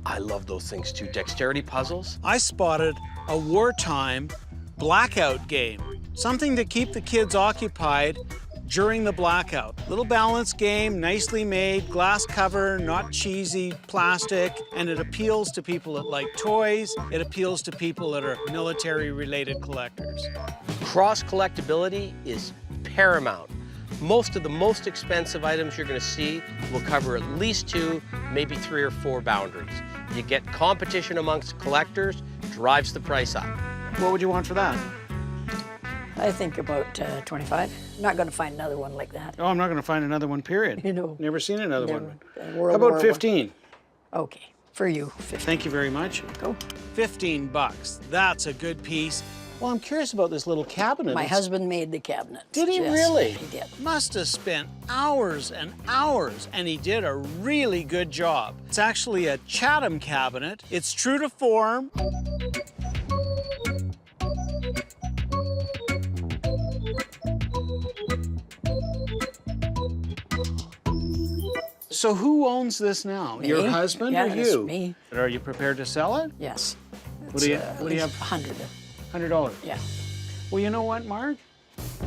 Speaker 1: I love those things too. Dexterity puzzles.
Speaker 2: I spotted a wartime blackout game, something to keep the kids occupied during the blackout. Little balance game, nicely made, glass cover, not cheesy plastic, and it appeals to people that like toys. It appeals to people that are military-related collectors.
Speaker 1: Cross collectability is paramount. Most of the most expensive items you're going to see will cover at least 2, maybe 3 or 4 boundaries. You get competition amongst collectors, drives the price up.
Speaker 2: What would you want for that?
Speaker 9: I think about 25. Not going to find another one like that.
Speaker 2: Oh, I'm not going to find another one, period.
Speaker 9: You know.
Speaker 2: Never seen another one.
Speaker 9: World
Speaker 2: How about
Speaker 9: War
Speaker 2: 15?
Speaker 9: I. Okay, for you, 15.
Speaker 2: Thank you very much.
Speaker 9: Go.
Speaker 2: 15 bucks. That's a good piece. Well, I'm curious about this little cabinet.
Speaker 9: My husband made the cabinet.
Speaker 2: Did he
Speaker 9: Yes,
Speaker 2: really?
Speaker 9: He did.
Speaker 2: Must have spent hours and hours, and he did a really good job. It's actually a Chatham cabinet. It's true to form. So who owns this now?
Speaker 9: Me.
Speaker 2: Your husband
Speaker 9: Yeah,
Speaker 2: or
Speaker 9: it's
Speaker 2: you?
Speaker 9: me.
Speaker 2: Are you prepared to sell it?
Speaker 9: Yes.
Speaker 2: What do you have?
Speaker 9: 100.
Speaker 2: $100.
Speaker 9: Yeah.
Speaker 2: Well, you know what, Mark?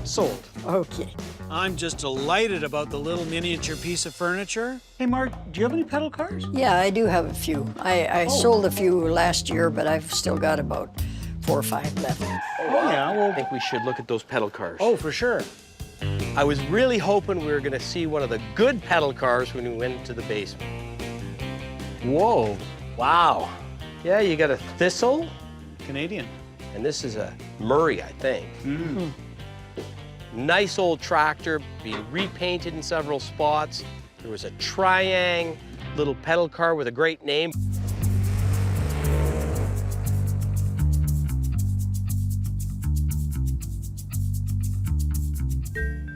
Speaker 2: Sold.
Speaker 9: Okay.
Speaker 2: I'm just delighted about the little miniature piece of furniture. Hey, Mark, do you have any pedal cars?
Speaker 9: Yeah, I do have a few. I sold a few last year, but I've still got about 4 or 5 left.
Speaker 2: Oh, yeah, well...
Speaker 1: I think we should look at those pedal cars.
Speaker 2: Oh, for sure.
Speaker 1: I was really hoping we were going to see one of the good pedal cars when we went into the basement. Whoa. Wow. Yeah, you got a Thistle.
Speaker 2: Canadian.
Speaker 1: And this is a Murray, I think.
Speaker 2: Mm.
Speaker 1: Nice old tractor, being repainted in several spots. There was a Triang little pedal car with a great name.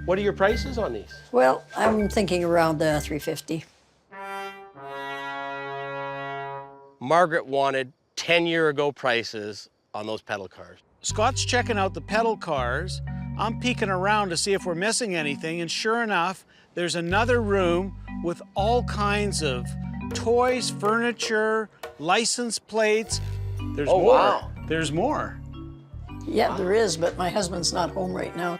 Speaker 1: What are your prices on these?
Speaker 9: Well, I'm thinking around the 350.
Speaker 1: Margaret wanted 10-year-ago prices on those pedal cars.
Speaker 2: Scott's checking out the pedal cars. I'm peeking around to see if we're missing anything, and sure enough, there's another room with all kinds of toys, furniture, license plates. There's
Speaker 1: Oh,
Speaker 2: more.
Speaker 1: wow.
Speaker 2: There's more.
Speaker 9: Yeah, there is, but my husband's not home right now.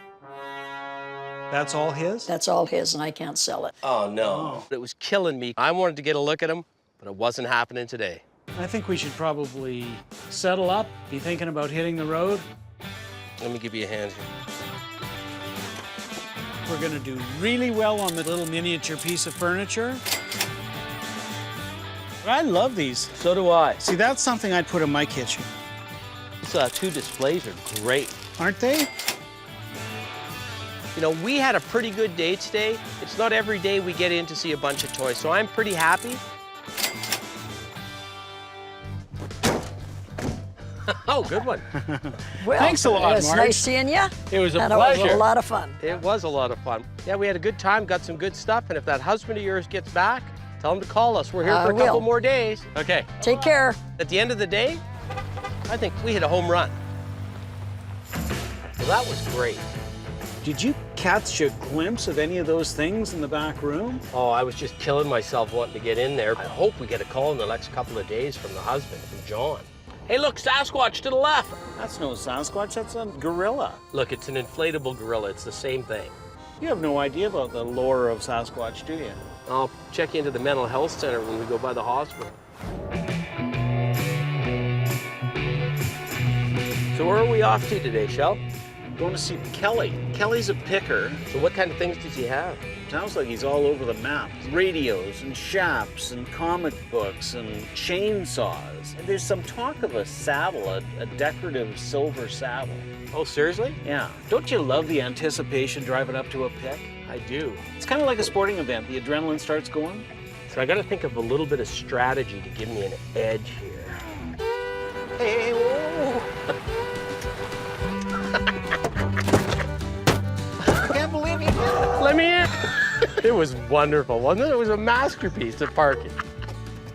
Speaker 2: That's all his?
Speaker 9: That's all his, and I can't sell it.
Speaker 1: Oh, no. It was killing me. I wanted to get a look at them, but it wasn't happening today.
Speaker 2: I think we should probably settle up, be thinking about hitting the road.
Speaker 1: Let me give you a hand here.
Speaker 2: We're gonna do really well on the little miniature piece of furniture. I love these.
Speaker 1: So do I.
Speaker 2: See, that's something I'd put in my kitchen.
Speaker 1: These two displays are great.
Speaker 2: Aren't they?
Speaker 1: You know, we had a pretty good day today. It's not every day we get in to see a bunch of toys, so I'm pretty happy. Oh, good one.
Speaker 9: Well,
Speaker 2: thanks a lot,
Speaker 9: it was
Speaker 2: Marge.
Speaker 9: nice seeing you.
Speaker 1: It was a
Speaker 9: and
Speaker 1: pleasure.
Speaker 9: It was a lot of fun.
Speaker 1: It was a lot of fun. Yeah, we had a good time, got some good stuff, and if that husband of yours gets back, tell him to call us. We're here for a couple more days. Okay.
Speaker 9: Take care.
Speaker 1: At the end of the day, I think we hit a home run. Well, that was great.
Speaker 2: Did you catch a glimpse of any of those things in the back room?
Speaker 1: Oh, I was just killing myself wanting to get in there. I hope we get a call in the next couple of days from the husband, from John. Hey, look, Sasquatch to the left.
Speaker 2: That's no Sasquatch, that's a gorilla.
Speaker 1: Look, it's an inflatable gorilla. It's the same thing.
Speaker 2: You have no idea about the lore of Sasquatch, do you?
Speaker 1: I'll check into the mental health center when we go by the hospital. So where are we off to today, Shel?
Speaker 2: Going to see Kelly. Kelly's a picker.
Speaker 1: So what kind of things does he have?
Speaker 2: Sounds like he's all over the map. Radios and shaps and comic books and chainsaws. And there's some talk of a saddle, a decorative silver saddle.
Speaker 1: Oh, seriously?
Speaker 2: Yeah. Don't you love the anticipation driving up to a pick?
Speaker 1: I do.
Speaker 2: It's kind of like a sporting event. The adrenaline starts going.
Speaker 1: So I got to think of a little bit of strategy to give me an edge here. Hey, whoa!
Speaker 2: I can't believe you did it.
Speaker 1: Let me in. It was wonderful, wasn't it? It was a masterpiece of parking.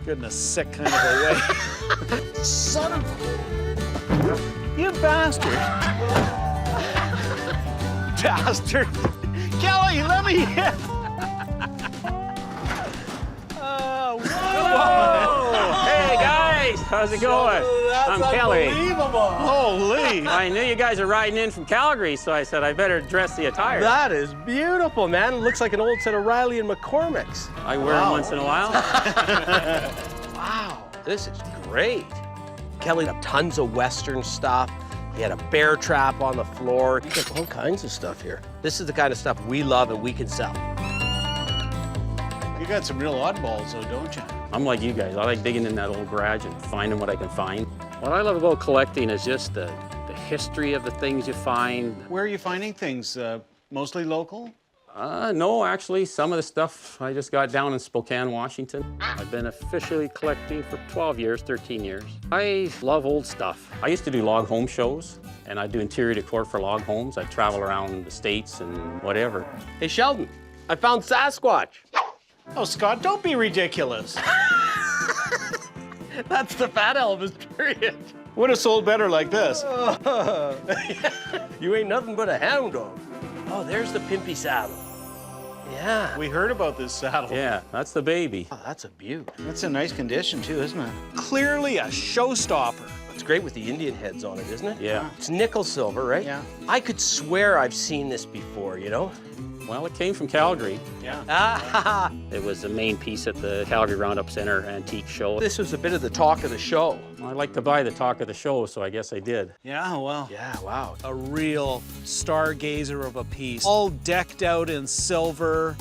Speaker 2: Goodness, sick kind of a way. Son of... You bastard. Bastard. Kelly, let me in.
Speaker 12: Whoa! Hey guys, how's it going? I'm Kelly.
Speaker 2: Holy!
Speaker 12: I knew you guys are riding in from Calgary, so I said I better dress the attire.
Speaker 1: That is beautiful, man. It looks like an old set of Riley and McCormick's.
Speaker 12: I wear them once in a while.
Speaker 1: Wow, this is great. Kelly had tons of Western stuff. He had a bear trap on the floor. He got all kinds of stuff here. This is the kind of stuff we love and we can sell.
Speaker 2: You got some real oddballs, though, don't you?
Speaker 12: I'm like you guys. I like digging in that old garage and finding what I can find. What I love about collecting is just the history of the things you find.
Speaker 2: Where are you finding things? Mostly local?
Speaker 12: No, actually, some of the stuff I just got down in Spokane, Washington. I've been officially collecting for 12 years, 13 years. I love old stuff. I used to do log home shows, and I do interior decor for log homes. I travel around the States and whatever.
Speaker 1: Hey, Sheldon, I found Sasquatch.
Speaker 2: Oh, Scott, don't be ridiculous.
Speaker 1: That's the fat Elvis, period.
Speaker 2: Would have sold better like this.
Speaker 1: You ain't nothing but a hound dog. Oh, there's the pimpy saddle. Yeah.
Speaker 2: We heard about this saddle.
Speaker 12: Yeah, that's the baby.
Speaker 1: Oh, that's a beaut.
Speaker 2: That's in nice condition, too, isn't it? Clearly a showstopper.
Speaker 1: It's great with the Indian heads on it, isn't it?
Speaker 12: Yeah.
Speaker 1: It's nickel silver, right?
Speaker 2: Yeah.
Speaker 1: I could swear I've seen this before, you know?
Speaker 12: Well, it came from Calgary.
Speaker 2: Yeah.
Speaker 1: Ah,
Speaker 12: It was the main piece at the Calgary Roundup Center antique show.
Speaker 1: this was a bit of the talk of the show.
Speaker 12: I like to buy the talk of the show, so I guess I did.
Speaker 2: Yeah, well.
Speaker 1: Yeah, wow.
Speaker 2: A real stargazer of a piece. All decked out in silver,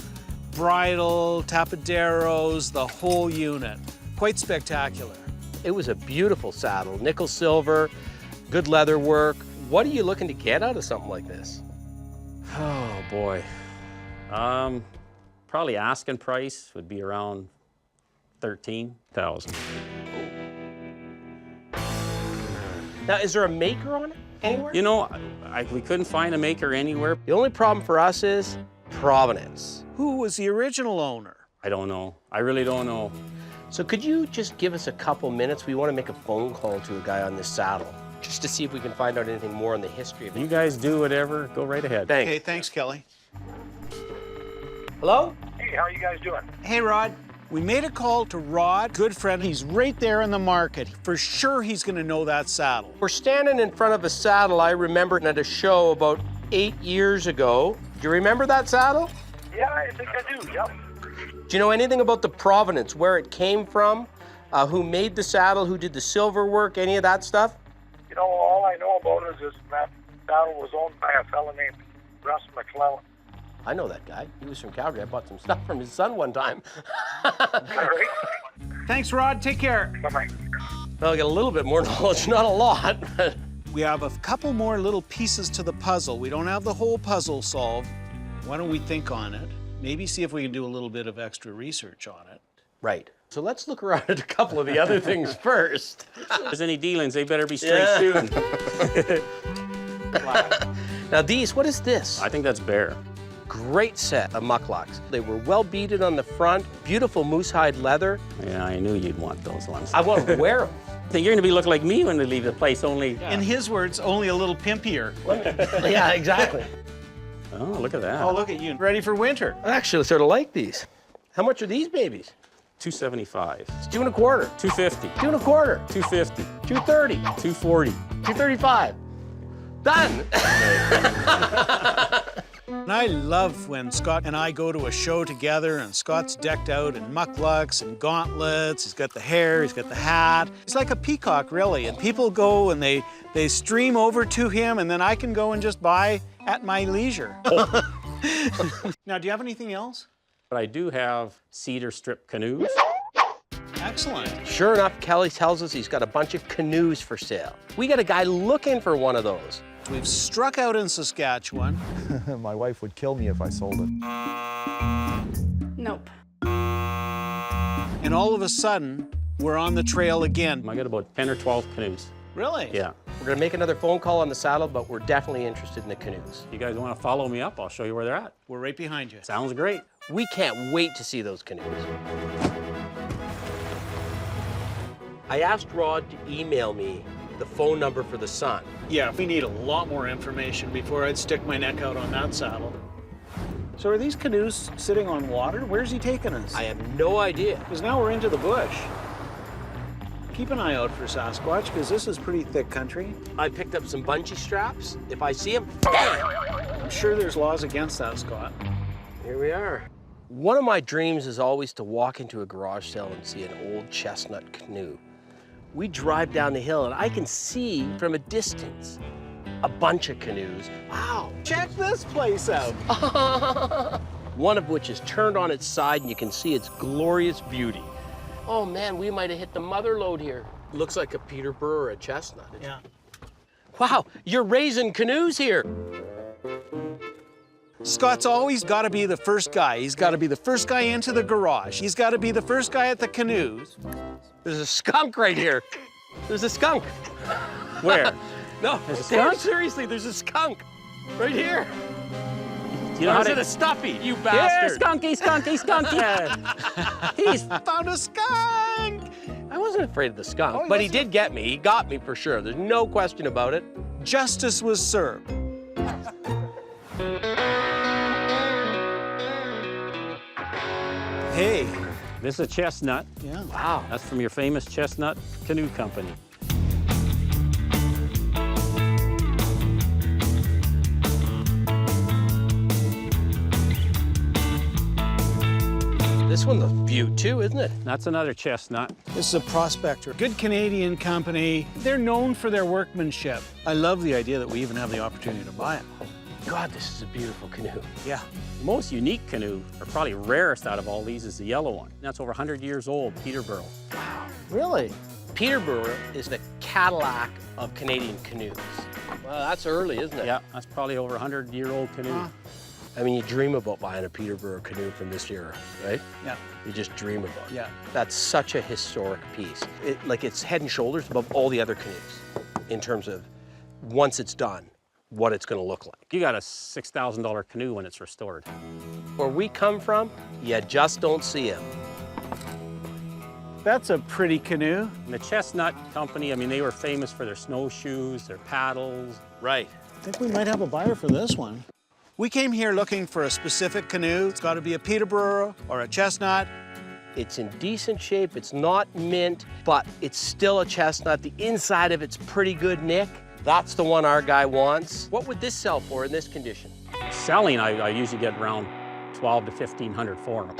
Speaker 2: bridle, tapaderos, the whole unit. Quite spectacular.
Speaker 1: It was a beautiful saddle, nickel silver, good leather work. What are you looking to get out of something like this?
Speaker 12: Oh, boy. Probably asking price would be around $13,000.
Speaker 1: Now, is there a maker on it anywhere?
Speaker 12: You know, we couldn't find a maker anywhere.
Speaker 1: The only problem for us is provenance.
Speaker 2: Who was the original owner?
Speaker 12: I don't know. I really don't know.
Speaker 1: So could you just give us a couple minutes? We want to make a phone call to a guy on this saddle, just to see if we can find out anything more on the history of it.
Speaker 12: You guys do whatever. Go right ahead.
Speaker 1: Thanks.
Speaker 2: Okay, thanks, Kelly.
Speaker 1: Hello?
Speaker 7: Hey, Hey, how you guys doing?
Speaker 2: Hey, Rod. We made a call to Rod, good friend. He's right there in the market. For sure he's going to know that saddle.
Speaker 1: We're standing in front of a saddle I remember at a show about 8 years ago. Do you remember that saddle?
Speaker 7: Yeah, I think I do, yep.
Speaker 1: Do you know anything about the provenance, where it came from, who made the saddle, who did the silver work, any of that stuff?
Speaker 7: You know, all I know about it is that saddle was owned by a fellow named Russ McClellan.
Speaker 1: I know that guy. He was from Calgary. I bought some stuff from his son one time.
Speaker 7: All right.
Speaker 2: Thanks, Rod. Take care.
Speaker 7: Bye-bye.
Speaker 1: Well, I got a little bit more knowledge, not a lot.
Speaker 2: We have a couple more little pieces to the puzzle. We don't have the whole puzzle solved. Why don't we think on it? Maybe see if we can do a little bit of extra research on it.
Speaker 1: Right. So let's look around at a couple of the other things first.
Speaker 12: If there's any dealings, they better be straight soon.
Speaker 1: Now these, what is this?
Speaker 12: I think that's bear.
Speaker 1: Great set of mucklocks. They were well beaded on the front, beautiful moose hide leather.
Speaker 12: Yeah, I knew you'd want those ones.
Speaker 1: I want to wear them.
Speaker 12: I think you're going to be looking like me when they leave the place, only...
Speaker 2: In his words, only a little pimpier.
Speaker 1: Yeah, exactly.
Speaker 12: Oh, look at that.
Speaker 2: Oh, look at you. Ready for winter.
Speaker 1: I actually sort of like these. How much are these babies?
Speaker 12: $275.
Speaker 1: It's 2 1/4.
Speaker 12: $250.
Speaker 1: 2 1/4.
Speaker 12: $250.
Speaker 1: $230.
Speaker 12: $240.
Speaker 1: $235. Done.
Speaker 2: And I love when Scott and I go to a show together and Scott's decked out in mucklucks and gauntlets. He's got the hair, he's got the hat. He's like a peacock, really. And people go and they stream over to him, and then I can go and just buy at my leisure. Now, do you have anything else?
Speaker 12: But I do have cedar strip canoes.
Speaker 2: Excellent.
Speaker 1: Sure enough, Kelly tells us he's got a bunch of canoes for sale. We got a guy looking for one of those.
Speaker 2: We've struck out in Saskatchewan.
Speaker 13: My wife would kill me if I sold it.
Speaker 9: Nope.
Speaker 2: And all of a sudden, we're on the trail again.
Speaker 12: I got about 10 or 12 canoes.
Speaker 2: Really?
Speaker 12: Yeah.
Speaker 1: We're gonna make another phone call on the saddle, but we're definitely interested in the canoes.
Speaker 12: You guys want to follow me up? I'll show you where they're at.
Speaker 2: We're right behind you.
Speaker 12: Sounds great.
Speaker 1: We can't wait to see those canoes. I asked Rod to email me the phone number for the son.
Speaker 2: Yeah, we need a lot more information before I'd stick my neck out on that saddle. So are these canoes sitting on water? Where's he taking us?
Speaker 1: I have no idea.
Speaker 2: Because now we're into the bush. Keep an eye out for Sasquatch, because this is pretty thick country.
Speaker 1: I picked up some bungee straps. If I see him,
Speaker 2: I'm sure there's laws against that, Scott.
Speaker 1: here we are. One of my dreams is always to walk into a garage sale and see an old chestnut canoe. We drive down the hill and I can see from a distance a bunch of canoes. Wow,
Speaker 2: Check this place out.
Speaker 1: one of which is turned on its side and you can see its glorious beauty. Oh man, we might have hit the mother lode here. Looks like a Peterborough or a chestnut.
Speaker 2: Yeah.
Speaker 1: Wow, you're raising canoes here.
Speaker 2: Scott's always got to be the first guy. He's got to be the first guy into the garage. He's got to be the first guy at the canoes.
Speaker 1: There's a skunk right here. There's a skunk.
Speaker 12: Where?
Speaker 1: No,
Speaker 12: There's a skunk?
Speaker 1: seriously, there's a skunk right here.
Speaker 12: Do you know
Speaker 1: Or
Speaker 12: how
Speaker 1: is
Speaker 12: to...
Speaker 1: it a stuffy, you
Speaker 12: Yeah,
Speaker 1: bastard?
Speaker 12: skunky, skunky, skunky. He's...
Speaker 2: Found a skunk!
Speaker 1: I wasn't afraid of the skunk,
Speaker 2: Oh, he
Speaker 1: but he
Speaker 2: wasn't?
Speaker 1: did get me. He got me for sure. There's no question about it.
Speaker 2: Justice was served. Hey.
Speaker 12: This is a chestnut.
Speaker 2: Yeah.
Speaker 1: Wow.
Speaker 12: That's from your famous Chestnut Canoe Company.
Speaker 1: This one looks beaut too, isn't it?
Speaker 12: That's another chestnut.
Speaker 2: This is a Prospector. Good Canadian company. They're known for their workmanship. I love the idea that we even have the opportunity to buy it.
Speaker 1: God, this is a beautiful canoe.
Speaker 2: Yeah.
Speaker 12: The most unique canoe, or probably rarest out of all these, is the yellow one. That's over 100 years old, Peterborough.
Speaker 1: Really? Peterborough is the Cadillac of Canadian canoes. Well, that's early, isn't it?
Speaker 12: Yeah, that's probably over 100-year-old canoe.
Speaker 1: I mean, you dream about buying a Peterborough canoe from this era, right?
Speaker 2: Yeah.
Speaker 1: You just dream about it.
Speaker 2: Yeah.
Speaker 1: That's such a historic piece. It's head and shoulders above all the other canoes in terms of, once it's done, what it's going to look like.
Speaker 12: You got a $6,000 canoe when it's restored.
Speaker 1: Where we come from, you just don't see them.
Speaker 2: That's a pretty canoe.
Speaker 12: And the Chestnut Company, I mean, they were famous for their snowshoes, their paddles.
Speaker 1: Right.
Speaker 2: I think we might have a buyer for this one. We came here looking for a specific canoe. It's got to be a Peterborough or a chestnut.
Speaker 1: It's in decent shape, it's not mint, but it's still a chestnut. The inside of it's pretty good nick. That's the one our guy wants. What would this sell for in this condition?
Speaker 12: Selling, I usually get around 12 to 1,500 for them.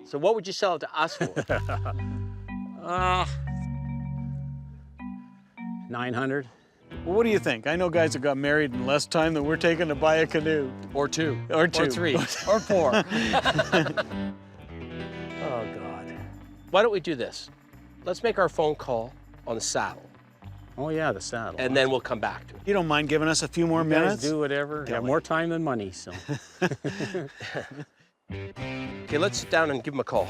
Speaker 1: So what would you sell it to us for?
Speaker 12: 900.
Speaker 2: Well, what do you think? I know guys that got married in less time than we're taking to buy a canoe.
Speaker 1: Or two.
Speaker 2: Or two.
Speaker 1: Or three. Or four. Oh, God. Why don't we do this? Let's make our phone call on the saddle.
Speaker 12: Oh, yeah, the saddle.
Speaker 1: And then we'll come back to it.
Speaker 2: You don't mind giving us a few more minutes?
Speaker 12: Guys do whatever. Got more time than money, so.
Speaker 1: Okay, let's sit down and give him a call.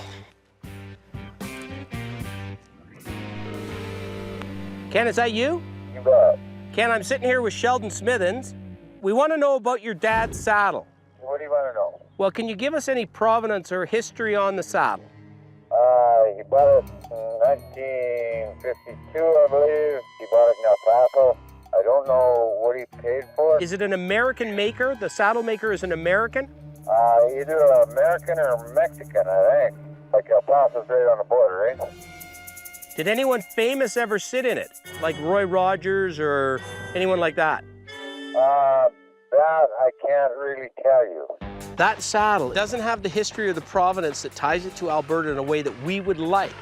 Speaker 1: Ken, is that you?
Speaker 7: You bet.
Speaker 1: Ken, I'm sitting here with Sheldon Smithens. We want to know about your dad's saddle.
Speaker 7: What do you want to know?
Speaker 1: Well, can you give us any provenance or history on the saddle?
Speaker 7: He bought it in 1952, I believe. He bought it in El Paso. I don't know what he paid for it.
Speaker 1: Is it an American maker? The saddle maker is an American?
Speaker 7: Either American or Mexican, I think. Like El Paso's right on the border, right?
Speaker 1: Did anyone famous ever sit in it? Like Roy Rogers or anyone like that?
Speaker 7: That I can't really tell you.
Speaker 1: That saddle doesn't have the history or the provenance that ties it to Alberta in a way that we would like.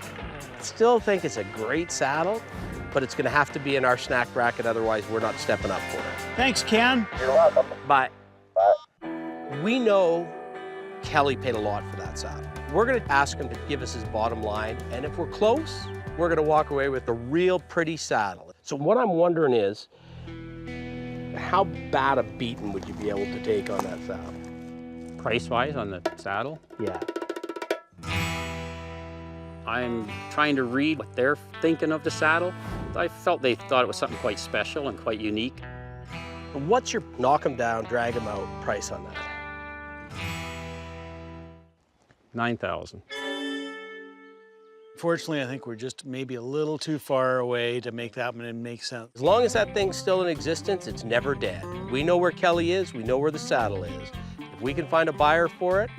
Speaker 1: Still think it's a great saddle, but it's gonna have to be in our snack bracket, otherwise we're not stepping up for it.
Speaker 2: Thanks, Ken.
Speaker 7: You're welcome.
Speaker 1: Bye.
Speaker 7: Bye.
Speaker 1: We know Kelly paid a lot for that saddle. We're gonna ask him to give us his bottom line, and if we're close, we're gonna walk away with a real pretty saddle. So what I'm wondering is, how bad a beating would you be able to take on that saddle?
Speaker 12: Price-wise on the saddle,
Speaker 1: Yeah.
Speaker 12: I'm trying to read what they're thinking of the saddle. I felt they thought it was something quite special and quite unique.
Speaker 1: What's your knock 'em down, drag 'em out price on that?
Speaker 12: 9,000.
Speaker 2: Fortunately, I think we're just maybe a little too far away to make that one make sense.
Speaker 1: As long as that thing's still in existence, it's never dead. We know where Kelly is, we know where the saddle is. If we can find a buyer for it,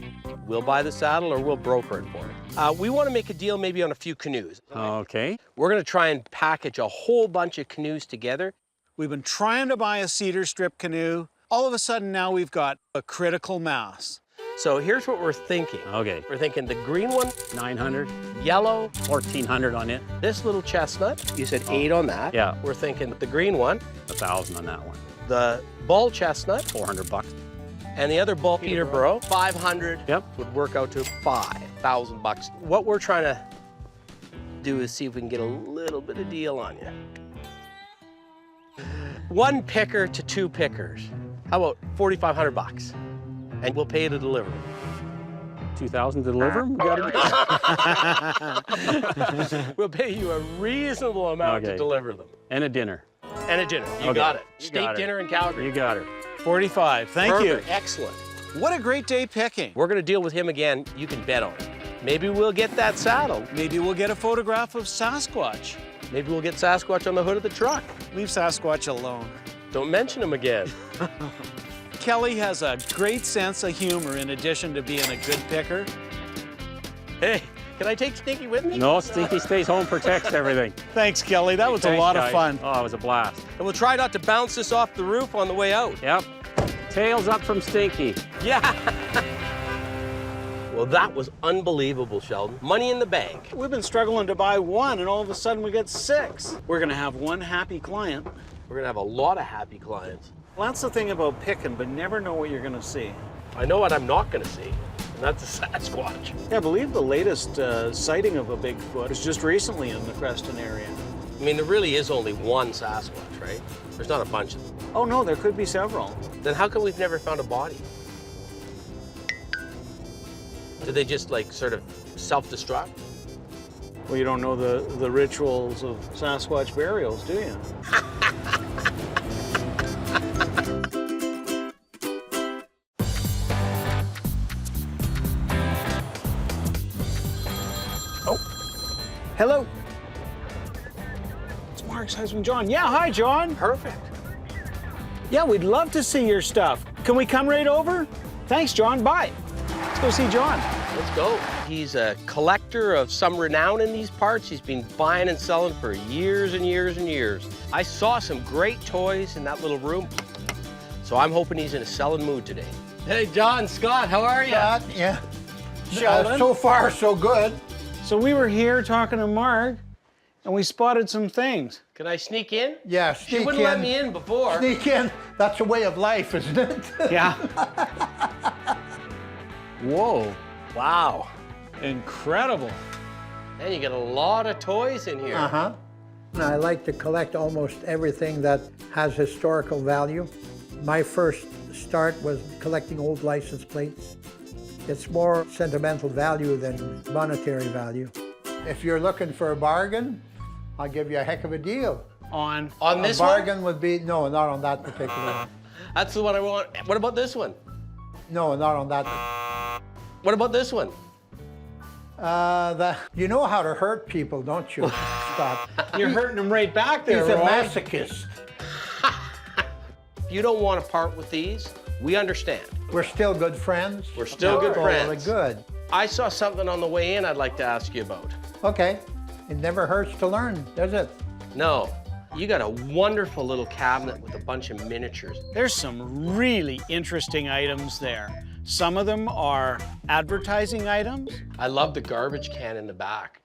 Speaker 1: we'll buy the saddle or we'll broker it for it. We want to make a deal maybe on a few canoes.
Speaker 12: Okay.
Speaker 1: We're going to try and package a whole bunch of canoes together.
Speaker 2: We've been trying to buy a cedar strip canoe. All of a sudden now we've got a critical mass.
Speaker 1: So here's what we're thinking.
Speaker 12: Okay.
Speaker 1: We're thinking the green one,
Speaker 12: 900,
Speaker 1: yellow,
Speaker 12: 1,400 on it.
Speaker 1: this little chestnut, you said 8 on that.
Speaker 12: Yeah.
Speaker 1: We're thinking the green one,
Speaker 12: 1,000 on that one.
Speaker 1: the ball chestnut,
Speaker 12: 400 bucks.
Speaker 1: and the other ball Peterborough, 500
Speaker 12: Yep.
Speaker 1: would work out to 5,000 bucks. What we're trying to do is see if we can get a little bit of deal on you. 1 picker to 2 pickers. How about 4,500 bucks? And we'll pay you to deliver.
Speaker 12: 2,000 to deliver them?
Speaker 1: We'll pay you a reasonable amount to
Speaker 12: Okay.
Speaker 1: deliver them.
Speaker 12: And a dinner.
Speaker 1: And a dinner. You
Speaker 12: Okay.
Speaker 1: got it.
Speaker 12: You
Speaker 1: Steak
Speaker 12: got it.
Speaker 1: dinner in Calgary.
Speaker 12: You got her.
Speaker 2: 45, thank
Speaker 1: Perfect.
Speaker 2: you.
Speaker 1: Excellent.
Speaker 2: What a great day picking.
Speaker 1: We're gonna deal with him again. You can bet on it. Maybe we'll get that saddle.
Speaker 2: Maybe we'll get a photograph of Sasquatch.
Speaker 1: Maybe we'll get Sasquatch on the hood of the truck.
Speaker 2: Leave Sasquatch alone.
Speaker 1: Don't mention him again.
Speaker 2: Kelly has a great sense of humor in addition to being a good picker.
Speaker 1: Hey, can I take Stinky with me?
Speaker 12: No, Stinky stays home, protects everything.
Speaker 2: Thanks, Kelly. That was a
Speaker 12: Thanks,
Speaker 2: lot of
Speaker 12: guys.
Speaker 2: fun.
Speaker 12: Oh, it was a blast.
Speaker 1: And we'll try not to bounce this off the roof on the way out.
Speaker 12: Yep. Tails up from Stinky.
Speaker 1: Yeah. Well, that was unbelievable, Sheldon. Money in the bank.
Speaker 2: We've been struggling to buy one, and all of a sudden we get 6. We're gonna have one happy client.
Speaker 1: We're gonna have a lot of happy clients.
Speaker 2: Well, that's the thing about picking, but never know what you're gonna see.
Speaker 1: I know what I'm not gonna see, and that's a Sasquatch.
Speaker 2: Yeah, I believe the latest sighting of a Bigfoot is just recently in the Creston area.
Speaker 1: I mean, there really is only one Sasquatch, right? There's not a bunch of them.
Speaker 2: Oh no, there could be several.
Speaker 1: Then how come we've never found a body? Do they just like sort of self-destruct?
Speaker 2: Well, you don't know the rituals of Sasquatch burials, do you? Oh, hello. It's Mark's husband, John. Yeah, hi, John.
Speaker 1: Perfect.
Speaker 2: Yeah, we'd love to see your stuff. Can we come right over? Thanks, John. Bye. Let's go see John.
Speaker 1: Let's go. He's a collector of some renown in these parts. He's been buying and selling for years and years and years. I saw some great toys in that little room, so I'm hoping he's in a selling mood today. Hey, John, Scott, how are you?
Speaker 6: Yeah.
Speaker 2: Sheldon.
Speaker 6: So far, so good.
Speaker 2: So we were here talking to Marg, and we spotted some things.
Speaker 1: Can I sneak in?
Speaker 6: Yeah,
Speaker 1: She
Speaker 6: sneak in.
Speaker 1: wouldn't let me in before.
Speaker 6: Sneak in. That's a way of life, isn't it?
Speaker 2: Yeah. Whoa. Wow. Incredible.
Speaker 1: And you got a lot of toys in here.
Speaker 6: Uh-huh. I like to collect almost everything that has historical value. My first start was collecting old license plates. It's more sentimental value than monetary value. If you're looking for a bargain, I'll give you a heck of a deal.
Speaker 1: On this
Speaker 6: one? A
Speaker 1: one?
Speaker 6: bargain would be, no, not on that particular one.
Speaker 1: That's the one I want. What about this one?
Speaker 6: No, not on that.
Speaker 1: What about this one?
Speaker 6: You know how to hurt people, don't you, Scott?
Speaker 2: You're hurting them right back there,
Speaker 6: He's a
Speaker 2: Roy.
Speaker 6: masochist.
Speaker 1: If you don't want to part with these, we understand.
Speaker 6: We're still good friends.
Speaker 1: We're still good friends.
Speaker 6: Good.
Speaker 1: I saw something on the way in I'd like to ask you about.
Speaker 6: Okay. It never hurts to learn, does it?
Speaker 1: No. You got a wonderful little cabinet with a bunch of miniatures.
Speaker 2: There's some really interesting items there. Some of them are advertising items.
Speaker 1: I love the garbage can in the back.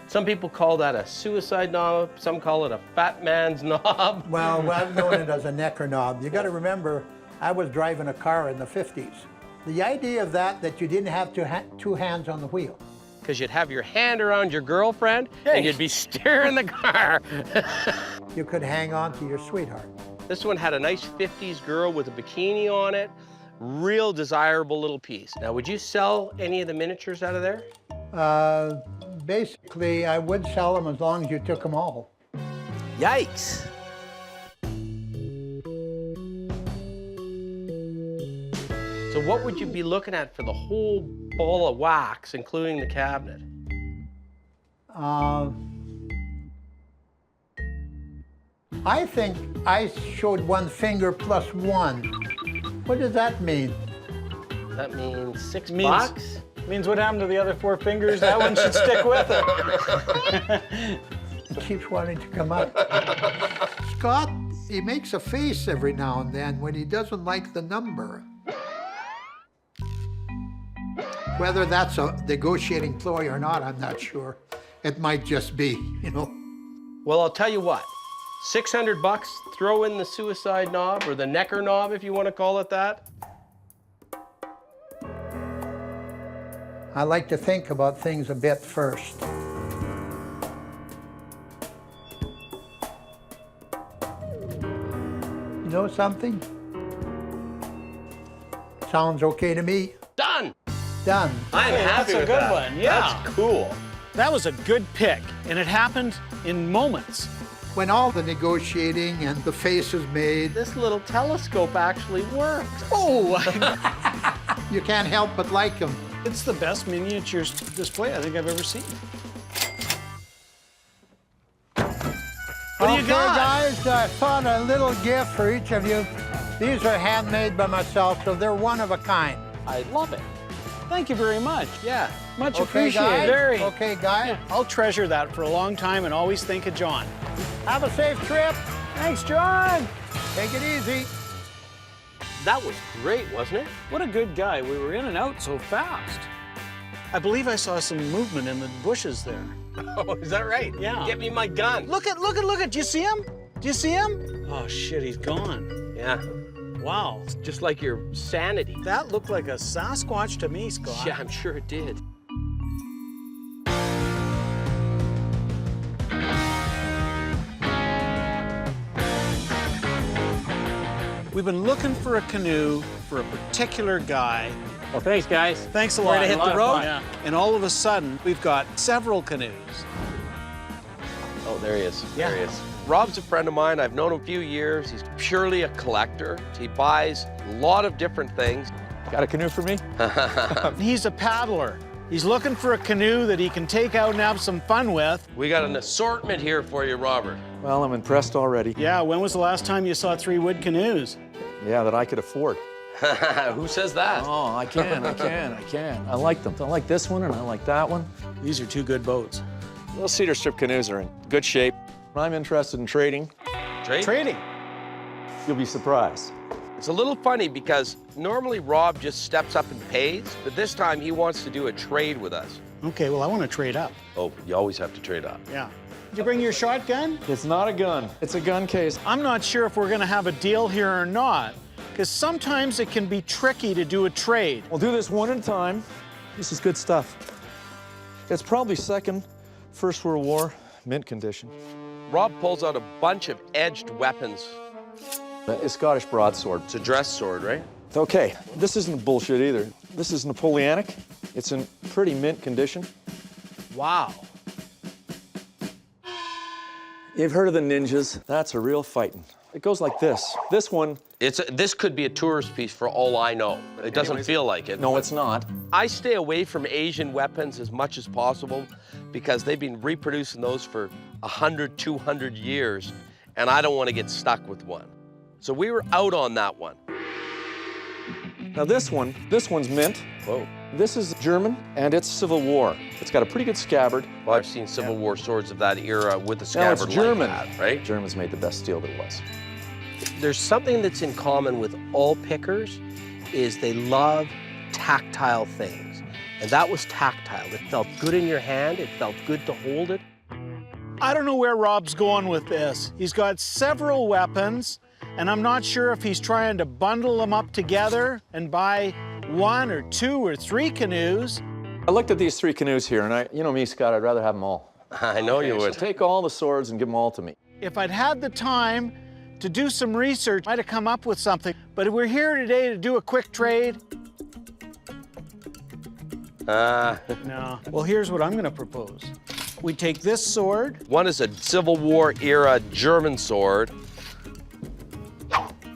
Speaker 1: Some people call that a suicide knob. Some call it a fat man's knob.
Speaker 6: Well, I've known it as a necker knob. You got to remember, I was driving a car in the 50s. The idea of that you didn't have two hands on the wheel.
Speaker 1: Because you'd have your hand around your girlfriend and you'd be steering the car.
Speaker 6: You could hang on to your sweetheart.
Speaker 1: This one had a nice 50s girl with a bikini on it. Real desirable little piece. Now, would you sell any of the miniatures out of there?
Speaker 6: Basically, I would sell them as long as you took them all.
Speaker 1: Yikes. So what would you be looking at for the whole ball of wax, including the cabinet?
Speaker 6: I think I showed one finger plus one. What does that mean?
Speaker 1: That means $6?
Speaker 2: Means what happened to the other 4 fingers? That one should stick with it.
Speaker 6: It keeps wanting to come up. Scott, he makes a face every now and then when he doesn't like the number. Whether that's a negotiating ploy or not, I'm not sure. It might just be, you know.
Speaker 1: Well, I'll tell you what. $600, throw in the suicide knob, or the necker knob, if you want to call it that.
Speaker 6: I like to think about things a bit first. You know something? Sounds okay to me.
Speaker 1: Done.
Speaker 6: Done.
Speaker 1: I'm happy with that.
Speaker 2: That's a good one, yeah.
Speaker 1: That's cool.
Speaker 2: That was a good pick, and it happened in moments.
Speaker 6: When all the negotiating and the face is made,
Speaker 1: This little telescope actually works.
Speaker 2: Oh!
Speaker 6: you can't help but like them.
Speaker 2: It's the best miniatures display I think I've ever seen. What do you got?
Speaker 6: Guys, I thought a little gift for each of you. These are handmade by myself, so they're one of a kind.
Speaker 1: I love it.
Speaker 2: Thank you very much.
Speaker 1: Yeah.
Speaker 2: Much
Speaker 6: Okay,
Speaker 2: appreciated.
Speaker 6: guys? Okay, guys.
Speaker 2: I'll treasure that for a long time and always think of John.
Speaker 6: Have a safe trip.
Speaker 2: Thanks, John.
Speaker 6: Take it easy.
Speaker 1: That was great, wasn't it?
Speaker 2: What a good guy. We were in and out so fast. I believe I saw some movement in the bushes there.
Speaker 1: Oh, is that right?
Speaker 2: Yeah.
Speaker 1: Get me my gun.
Speaker 2: Look at. Do you see him? Do you see him? Oh, shit, he's gone.
Speaker 1: Yeah.
Speaker 2: Wow.
Speaker 1: It's just like your sanity.
Speaker 2: That looked like a Sasquatch to me, Scott.
Speaker 1: Yeah, I'm sure it did.
Speaker 2: We've been looking for a canoe for a particular guy.
Speaker 12: Well, thanks, guys.
Speaker 2: Thanks a lot.
Speaker 1: Ready to hit the road?
Speaker 2: Yeah. And all of a sudden, we've got several canoes.
Speaker 1: Oh, there he is.
Speaker 2: Yeah.
Speaker 1: There he is. Rob's a friend of mine. I've known him a few years. He's purely a collector. He buys a lot of different things.
Speaker 13: Got a canoe for me?
Speaker 2: He's a paddler. He's looking for a canoe that he can take out and have some fun with.
Speaker 1: We got an assortment here for you, Robert.
Speaker 13: Well, I'm impressed already.
Speaker 2: Yeah, when was the last time you saw 3 wood canoes?
Speaker 13: Yeah, that I could afford.
Speaker 1: Who says that?
Speaker 13: Oh, I can. I like them. I like this one and I like that one.
Speaker 2: These are 2 good boats.
Speaker 13: Those cedar strip canoes are in good shape. I'm interested in trading.
Speaker 2: Trading?
Speaker 13: You'll be surprised.
Speaker 1: It's a little funny because normally Rob just steps up and pays, but this time he wants to do a trade with us.
Speaker 2: Okay, well, I want to trade up.
Speaker 1: Oh, you always have to trade up.
Speaker 2: Yeah. Did you bring your shotgun?
Speaker 13: It's not a gun. It's a gun case.
Speaker 2: I'm not sure if we're going to have a deal here or not, because sometimes it can be tricky to do a trade.
Speaker 13: We'll do this one at a time. This is good stuff. It's probably First World War, mint condition.
Speaker 1: Rob pulls out a bunch of edged weapons.
Speaker 13: A Scottish broadsword.
Speaker 1: It's a dress sword, right?
Speaker 13: Okay, this isn't bullshit either. This is Napoleonic. It's in pretty mint condition.
Speaker 1: Wow.
Speaker 13: You've heard of the ninjas. That's a real fighting. It goes like this. This one...
Speaker 1: This could be a tourist piece for all I know. It doesn't feel like it.
Speaker 13: No, it's not.
Speaker 1: I stay away from Asian weapons as much as possible because they've been reproducing those for 100, 200 years, and I don't want to get stuck with one. So we were out on that one.
Speaker 13: Now this one's mint.
Speaker 1: Whoa.
Speaker 13: This is German, and it's Civil War. It's got a pretty good scabbard.
Speaker 1: Well, I've seen Civil War swords of that era with the
Speaker 13: Now
Speaker 1: scabbard
Speaker 13: it's German,
Speaker 1: like that, right?
Speaker 13: Germans made the best steel that was.
Speaker 1: There's something that's in common with all pickers is they love tactile things. And that was tactile. It felt good in your hand. It felt good to hold it.
Speaker 2: I don't know where Rob's going with this. He's got several weapons, and I'm not sure if he's trying to bundle them up together and buy 1 or 2 or 3 canoes.
Speaker 13: I looked at these 3 canoes here, and you know me, Scott, I'd rather have them all.
Speaker 1: I know you would.
Speaker 13: So take all the swords and give them all to me.
Speaker 2: If I'd had the time to do some research, I'd have come up with something. But we're here today to do a quick trade. No. Well, here's what I'm going to propose. We take this sword.
Speaker 1: One is a Civil War era German sword.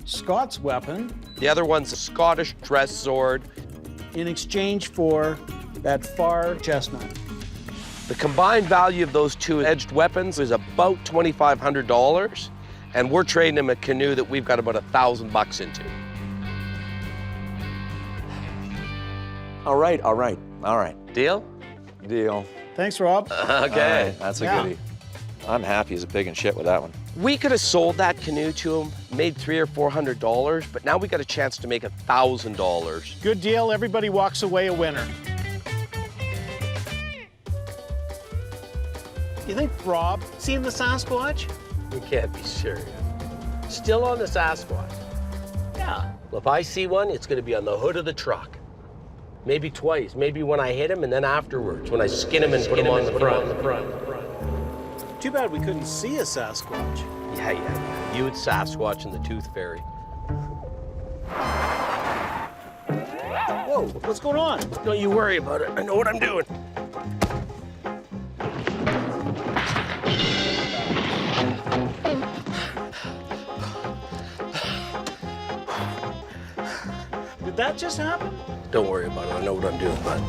Speaker 2: Scott's weapon.
Speaker 1: The other one's a Scottish dress sword.
Speaker 2: In exchange for that far chestnut.
Speaker 1: The combined value of those 2 edged weapons is about $2,500, and we're trading them a canoe that we've got about $1,000 into.
Speaker 13: All right.
Speaker 1: Deal?
Speaker 13: Deal.
Speaker 2: Thanks, Rob.
Speaker 1: Okay.
Speaker 13: All right, that's a goodie. I'm happy as a pig in shit with that one.
Speaker 1: We could have sold that canoe to him, made $300 or $400, but now we got a chance to make $1,000.
Speaker 2: Good deal. Everybody walks away a winner. You think Rob seen the Sasquatch?
Speaker 1: You can't be serious. Still on the Sasquatch?
Speaker 2: Yeah.
Speaker 1: Well, if I see one, it's going to be on the hood of the truck. Maybe twice. Maybe when I hit him and then afterwards, when I skin him and put him on the front.
Speaker 2: Too bad we couldn't see a Sasquatch.
Speaker 1: Yeah. You and Sasquatch and the Tooth Fairy.
Speaker 2: Whoa, what's going on?
Speaker 1: Don't you worry about it. I know what I'm doing.
Speaker 2: Did that just happen?
Speaker 1: Don't worry about it. I know what I'm doing, bud.